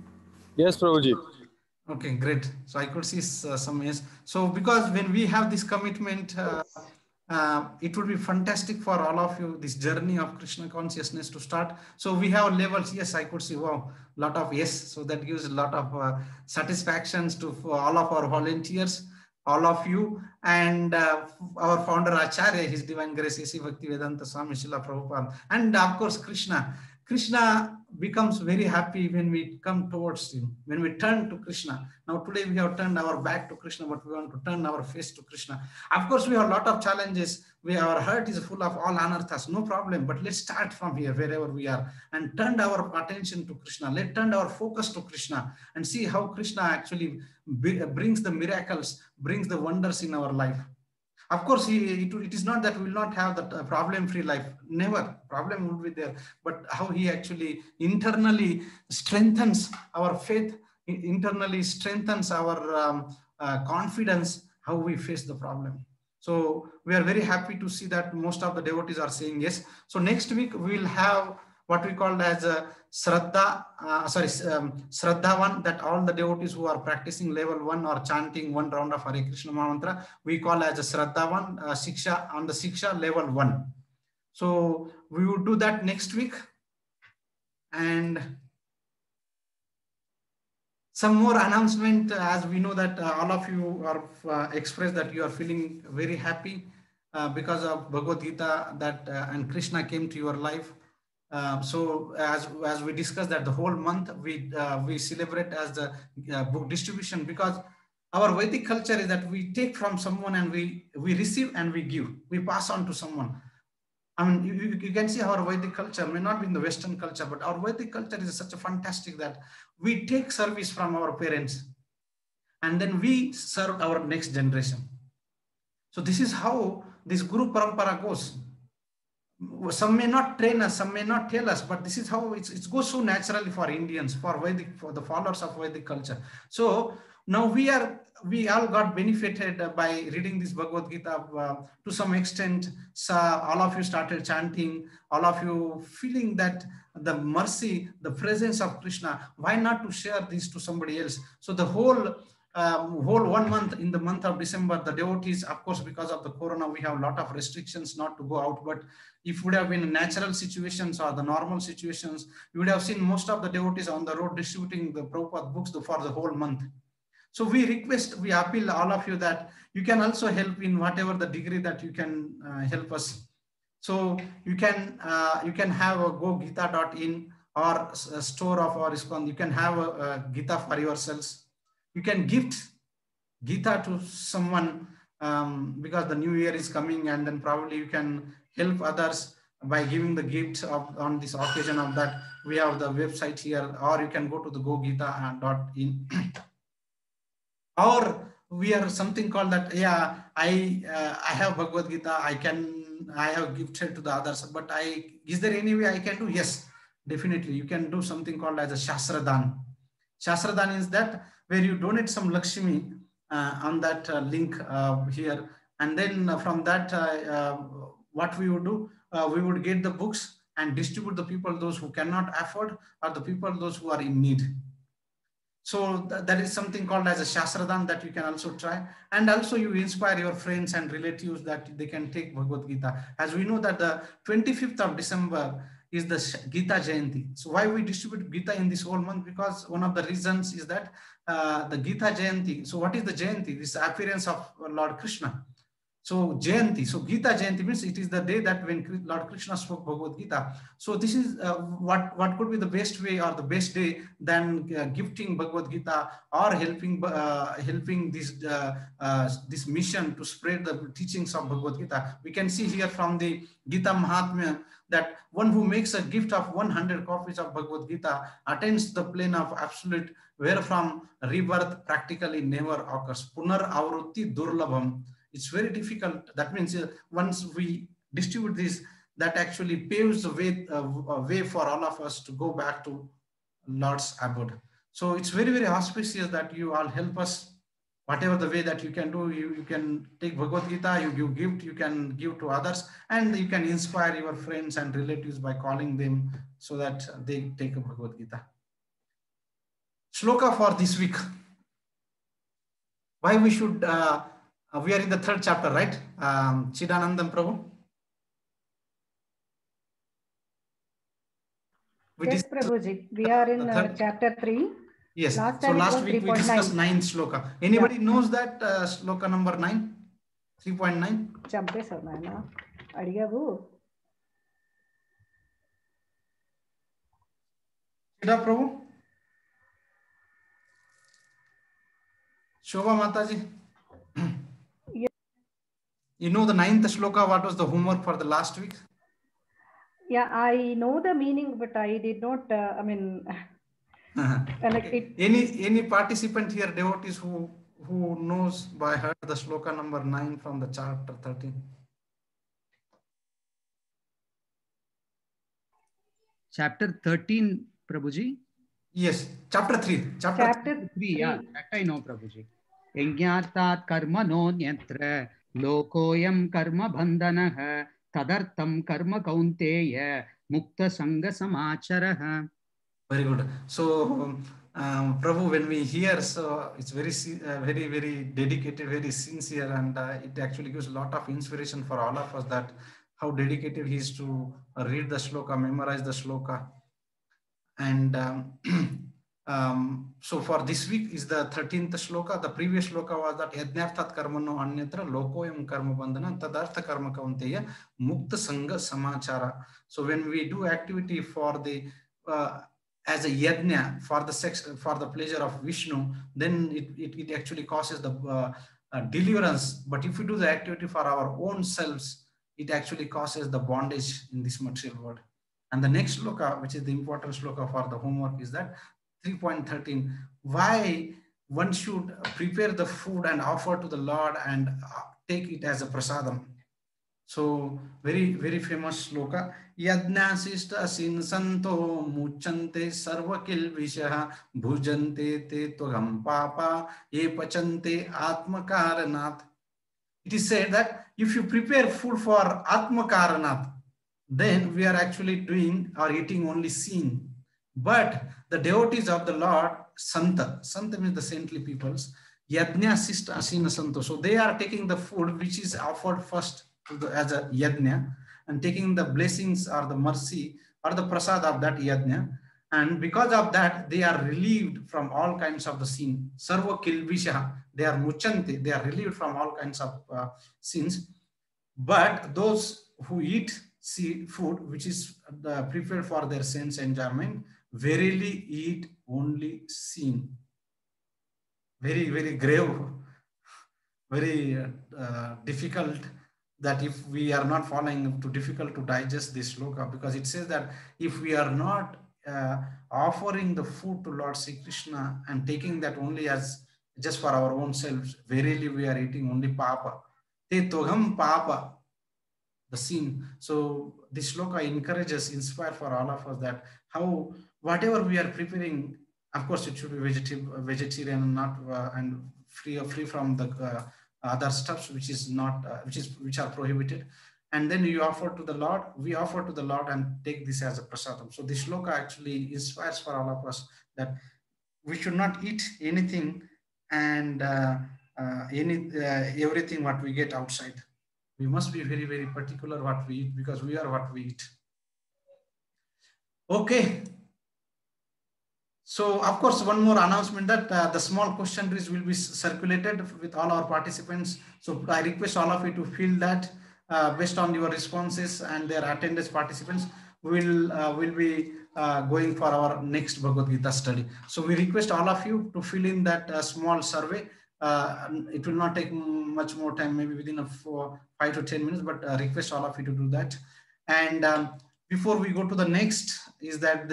Yes, Prabhuji. Okay, great. So I could see some yes. So because when we have this commitment, it would be fantastic for all of you, this journey of Krishna consciousness to start. So we have levels. Yes, I could see, wow, lot of yes. So that gives a lot of satisfactions to all of our volunteers, all of you, and our founder Acharya, His Divine Grace, A.C. Bhaktivedanta Swami Srila Prabhupada, and of course Krishna. Krishna becomes very happy when we come towards him, when we turn to Krishna. Now today we have turned our back to Krishna, but we want to turn our face to Krishna. Of course, we have a lot of challenges. Our heart is full of all anarthas, no problem. But let's start from here, wherever we are, and turn our attention to Krishna. Let's turn our focus to Krishna and see how Krishna actually brings the miracles, brings the wonders in our life. Of course, it is not that we will not have that problem-free life. Never. Problem will be there. But how he actually internally strengthens our faith, internally strengthens our confidence, how we face the problem. So we are very happy to see that most of the devotees are saying yes. So next week we will have what we call as a Shraddhavan, that all the devotees who are practicing level 1 or chanting 1 round of Hare Krishna Mahamantra, we call as a Shraddhavan Shiksha on the Shiksha level 1. So we will do that next week. And some more announcement, as we know that all of you are expressed that you are feeling very happy because of Bhagavad Gita that and Krishna came to your life. So as we discussed that the whole month we celebrate as the book distribution, because our Vedic culture is that we take from someone and we receive and we give, we pass on to someone. I mean, you can see our Vedic culture may not be in the Western culture, but our Vedic culture is such a fantastic that we take service from our parents and then we serve our next generation. So this is how this Guru Parampara goes. Some may not train us, some may not tell us, but this is how it goes so naturally for Indians, for the followers of Vedic culture. So now we all got benefited by reading this Bhagavad Gita to some extent. So all of you started chanting, all of you feeling that the mercy, the presence of Krishna. Why not to share this to somebody else? So the whole whole 1 month, in the month of December, the devotees, of course, because of the corona, we have a lot of restrictions not to go out. But if would have been natural situations or the normal situations, you would have seen most of the devotees on the road distributing the Prabhupada books for the whole month. So we request, we appeal all of you that you can also help in whatever the degree that you can help us. So you can have a gogita.in or a store of our ISKCON. You can have a Gita for yourselves. You can gift Gita to someone because the new year is coming, and then probably you can help others by giving the gift on this occasion of that. We have the website here, or you can go to the gogita.in. Or we are something called that, yeah, I have Bhagavad Gita, I have gifted to the others, but is there any way I can do? Yes, definitely. You can do something called as a Shastradan. Shastradan is that where you donate some Lakshmi on that link here. And then from that, what we would do, we would get the books and distribute the people, those who cannot afford, or the people, those who are in need. So that is something called as a Shastradan that you can also try. And also you inspire your friends and relatives that they can take Bhagavad Gita. As we know that the 25th of December is the Gita Jayanti. So why we distribute Gita in this whole month? Because one of the reasons is that the Gita Jayanti. So what is the Jayanti? This appearance of Lord Krishna. So Jayanti, so Gita Jayanti means it is the day that when Lord Krishna spoke Bhagavad Gita. So this is what could be the best way or the best day than gifting Bhagavad Gita or helping this mission to spread the teachings of Bhagavad Gita. We can see here from the Gita Mahatmya that one who makes a gift of 100 copies of Bhagavad Gita attains the plane of absolute, where from rebirth practically never occurs. Punar avrutti durlabham. It's very difficult. That means once we distribute this, that actually paves the way for all of us to go back to Lord's abode. So it's very, very auspicious that you all help us, whatever the way that you can do. You can take Bhagavad Gita, you give gift, you can give to others, and you can inspire your friends and relatives by calling them so that they take a Bhagavad Gita. Shloka for this week. Why we should... we are in the 3rd chapter, right? Chidanandam Prabhu. Yes, Prabhuji. We are in chapter 3. Yes. Last so last week we discussed 9th shloka. Anybody knows that shloka number 9? 3.9? Champesa naina. Adigavu. Chida Prabhu. Shobha Mataji. You know the 9th shloka, what was the homework for the last week? Yeah, I know the meaning, but I did not, like any participant here, devotees who knows by heart the shloka number 9 from the chapter 13? Chapter 13, Prabhuji? Yes, chapter 3. Chapter 3, yeah, that I know, Prabhuji. Engyartat karma no nyatra lokoyam karma bandhanah tadartam karma kaunteya mukta sangha samacharaha. Very good. So, Prabhu, when we hear, so it's very, very dedicated, very sincere, and it actually gives a lot of inspiration for all of us that how dedicated he is to read the shloka, memorize the shloka. And so for this week is the 13th shloka. The previous shloka was that yajnarthat karmano anyatra lokoyam karma bandhana tadartha karma kaunteya mukta sangha samachara. So when we do activity for the as a yajna for the pleasure of Vishnu, then it actually causes the deliverance. But if we do the activity for our own selves, it actually causes the bondage in this material world. And the next shloka, which is the important shloka for the homework, is that 3.13. Why one should prepare the food and offer to the Lord and take it as a prasadam. So very, very famous shloka. Yajnasista sin santo muchante sarva kilvishaha bhujante te tvagam papa ye pachante atma karanat. It is said that if you prepare food for atma karanat, then we are actually doing or eating only seen. But the devotees of the Lord, Santa means the saintly peoples, Yajna Sista Asina Santo. So they are taking the food which is offered first as a yajna, and taking the blessings or the mercy or the prasad of that yajna. And because of that, they are relieved from all kinds of the sin. Sarva kilvisha, they are muchante, they are relieved from all kinds of sins. But those who eat food which is prepared for their sense enjoyment, verily eat only sin. Very, very grave, very difficult, that if we are not following, too difficult to digest this sloka, because it says that if we are not offering the food to Lord Sri Krishna and taking that only as just for our own selves, verily we are eating only papa. Te togham papa, the sin. So this sloka encourages, inspire for all of us that how whatever we are preparing, of course it should be vegetarian, not and free from the other stuffs which is not which are prohibited. And then you offer to the Lord, we offer to the Lord and take this as a prasadam. So this sloka actually inspires for all of us that we should not eat anything and everything what we get outside. We must be very, very particular what we eat, because we are what we eat. Okay. So, of course, one more announcement that the small questionnaires will be circulated with all our participants. So, I request all of you to fill that based on your responses and their attendance. Participants will be going for our next Bhagavad Gita study. So, we request all of you to fill in that small survey. It will not take much more time, maybe within 5 to 10 minutes, but request all of you to do that. And before we go to the next, is that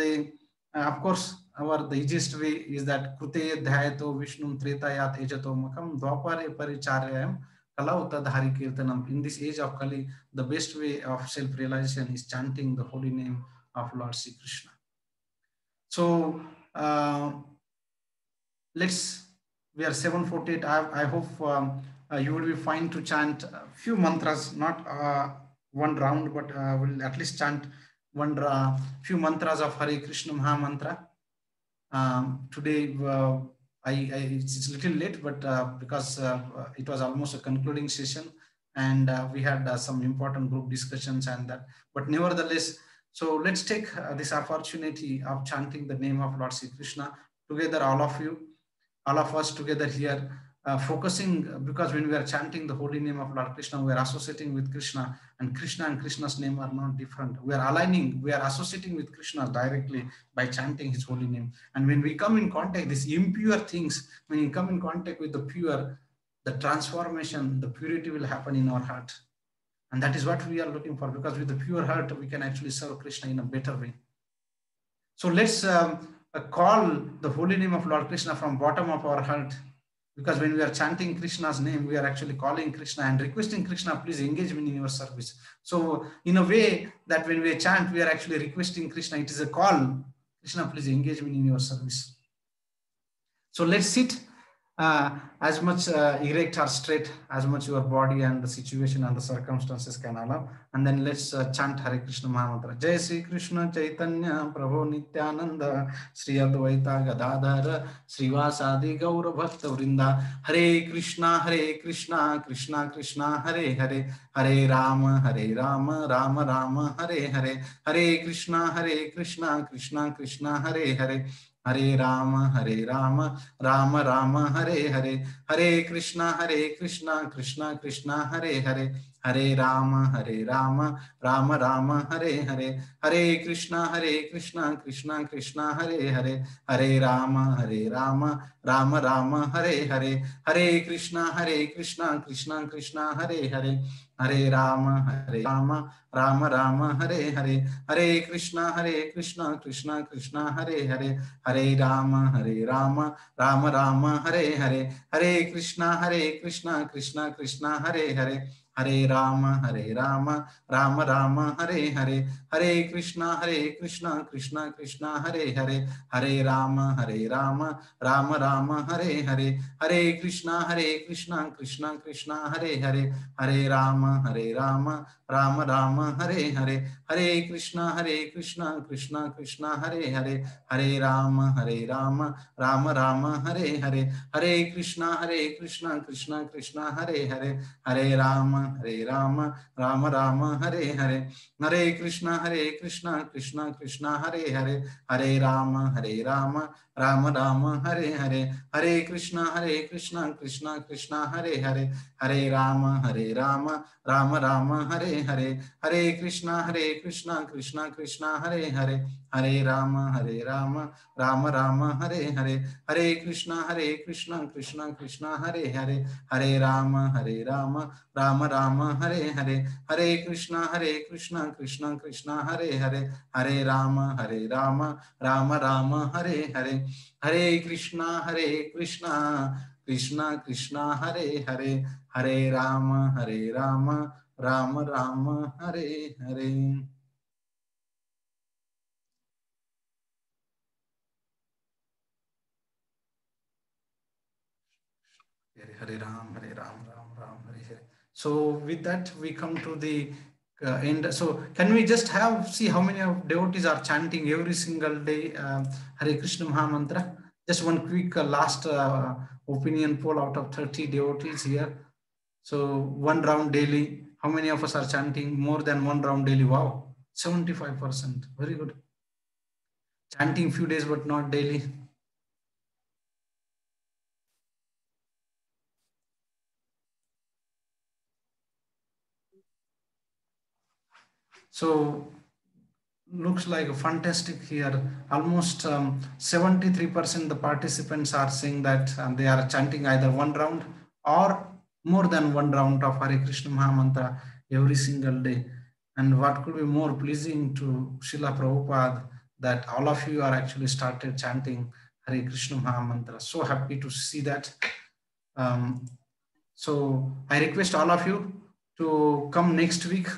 of course, the easiest way is that Krute Dhyato Vishnum Tretayat Ejato Makam Dwapare Paricharyam Kalau Tadhari Kirtanam. In this age of Kali, the best way of self-realization is chanting the holy name of Lord Sri Krishna. So we are 7:48. I hope you will be fine to chant a few mantras, not one round, but we'll at least chant few mantras of Hare Krishna Maha Mantra. Today, it's a little late, but because it was almost a concluding session, and we had some important group discussions and that. But nevertheless, so let's take this opportunity of chanting the name of Lord Sri Krishna together, all of us together here, focusing, because when we are chanting the holy name of Lord Krishna, we are associating with Krishna, and Krishna's name are not different. We are aligning, we are associating with Krishna directly by chanting his holy name. And when we come in contact, these impure things, when you come in contact with the pure, the transformation, the purity will happen in our heart. And that is what we are looking for, because with the pure heart, we can actually serve Krishna in a better way. So let's call the holy name of Lord Krishna from bottom of our heart, because when we are chanting Krishna's name, we are actually calling Krishna and requesting Krishna, please engage me in your service. So in a way that when we chant, we are actually requesting Krishna. It is a call. Krishna, please engage me in your service. So let's sit as much erect or straight as much your body and the situation and the circumstances can allow, and then let's chant Hare Krishna Mahamantra. Jai Sri Krishna Chaitanya Prabhu Nityananda Sri Advaita Gadadhara Srivasadi Gaura Bhakta Vrinda. Hare Krishna Krishna Krishna Hare Hare, Hare Rama Rama Rama Hare Hare, Hare Krishna Krishna Krishna Hare Hare, Hare Rama Rama Rama Hare Hare, Hare Krishna Krishna Krishna Hare Hare, Hare Rama Rama Rama Hare Hare, Hare Krishna Krishna Krishna Hare Hare, Hare Rama Rama Rama Hare Hare, Hare Krishna Krishna Hare Hare, Hare Rama Rama Hare Hare, Hare Krishna Krishna Hare Hare, Hare Rama Rama Hare Hare, Hare Krishna Krishna Hare Hare, Hare Rama Rama Hare Hare, Hare Krishna Krishna Hare Hare, Hare Rama Rama Hare Hare, Hare Krishna Krishna Hare Hare, Hare Rama Rama Hare Hare, Hare Krishna, Krishna Krishna, Hare Hare, Hare Rama, Rama Rama, Hare Hare, Hare Krishna, Krishna Krishna, Hare Hare, Hare Rama, Rama Rama, Hare Hare, Hare Krishna, Krishna Krishna, Hare Hare, Hare Rama, Rama Rama, Hare Hare, Hare Krishna, Krishna Krishna, Hare Hare, Hare Rama, Rama Rama, Hare Hare, Hare Krishna, Krishna Krishna, Hare Hare, Hare Rama, Rama Rama, Hare Hare, Hare Krishna, Krishna Krishna, Hare Hare, Hare Rama, Rama Rama, Hare Hare, Hare Krishna, Krishna Krishna, Hare Hare, Hare Rama, Rama Rama, Hare Hare, Hare Krishna, Krishna Krishna, Hare Hare, Hare Rama, Rama Rama, Hare Hare. Hare Ram, Ram Ram, Hare Hare. So with that, we come to the end. So can we just see how many of devotees are chanting every single day Hare Krishna Maha Mantra? Just one quick last opinion poll out of 30 devotees here. So one round daily. How many of us are chanting more than one round daily? Wow, 75%. Very good. Chanting few days but not daily. So looks like fantastic here. Almost 73% the participants are saying that they are chanting either one round or more than one round of Hare Krishna Maha Mantra every single day. And what could be more pleasing to Srila Prabhupada that all of you are actually started chanting Hare Krishna Maha Mantra. So happy to see that. So I request all of you to come next week,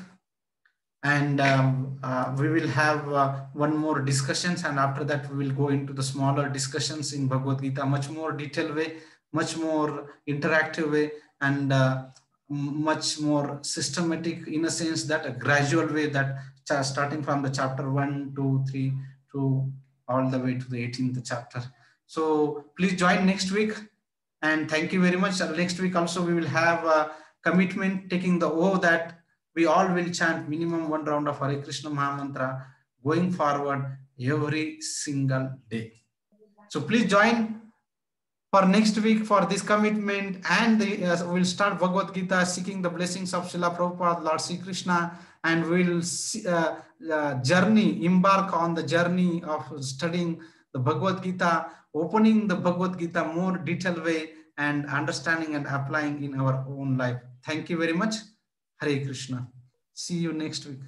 and we will have one more discussions, and after that we will go into the smaller discussions in Bhagavad Gita, much more detailed way, much more interactive way, and much more systematic, in a sense that a gradual way, that starting from the chapter 1, 2, 3 to all the way to the 18th chapter. So please join next week, and thank you very much. Next week also we will have a commitment, taking the oath that we all will chant minimum one round of Hare Krishna Maha Mantra going forward every single day. So please join for next week for this commitment, and we'll start Bhagavad Gita seeking the blessings of Srila Prabhupada, Lord Sri Krishna, and we'll embark on the journey of studying the Bhagavad Gita, opening the Bhagavad Gita more detailed way, and understanding and applying in our own life. Thank you very much. Hare Krishna. See you next week.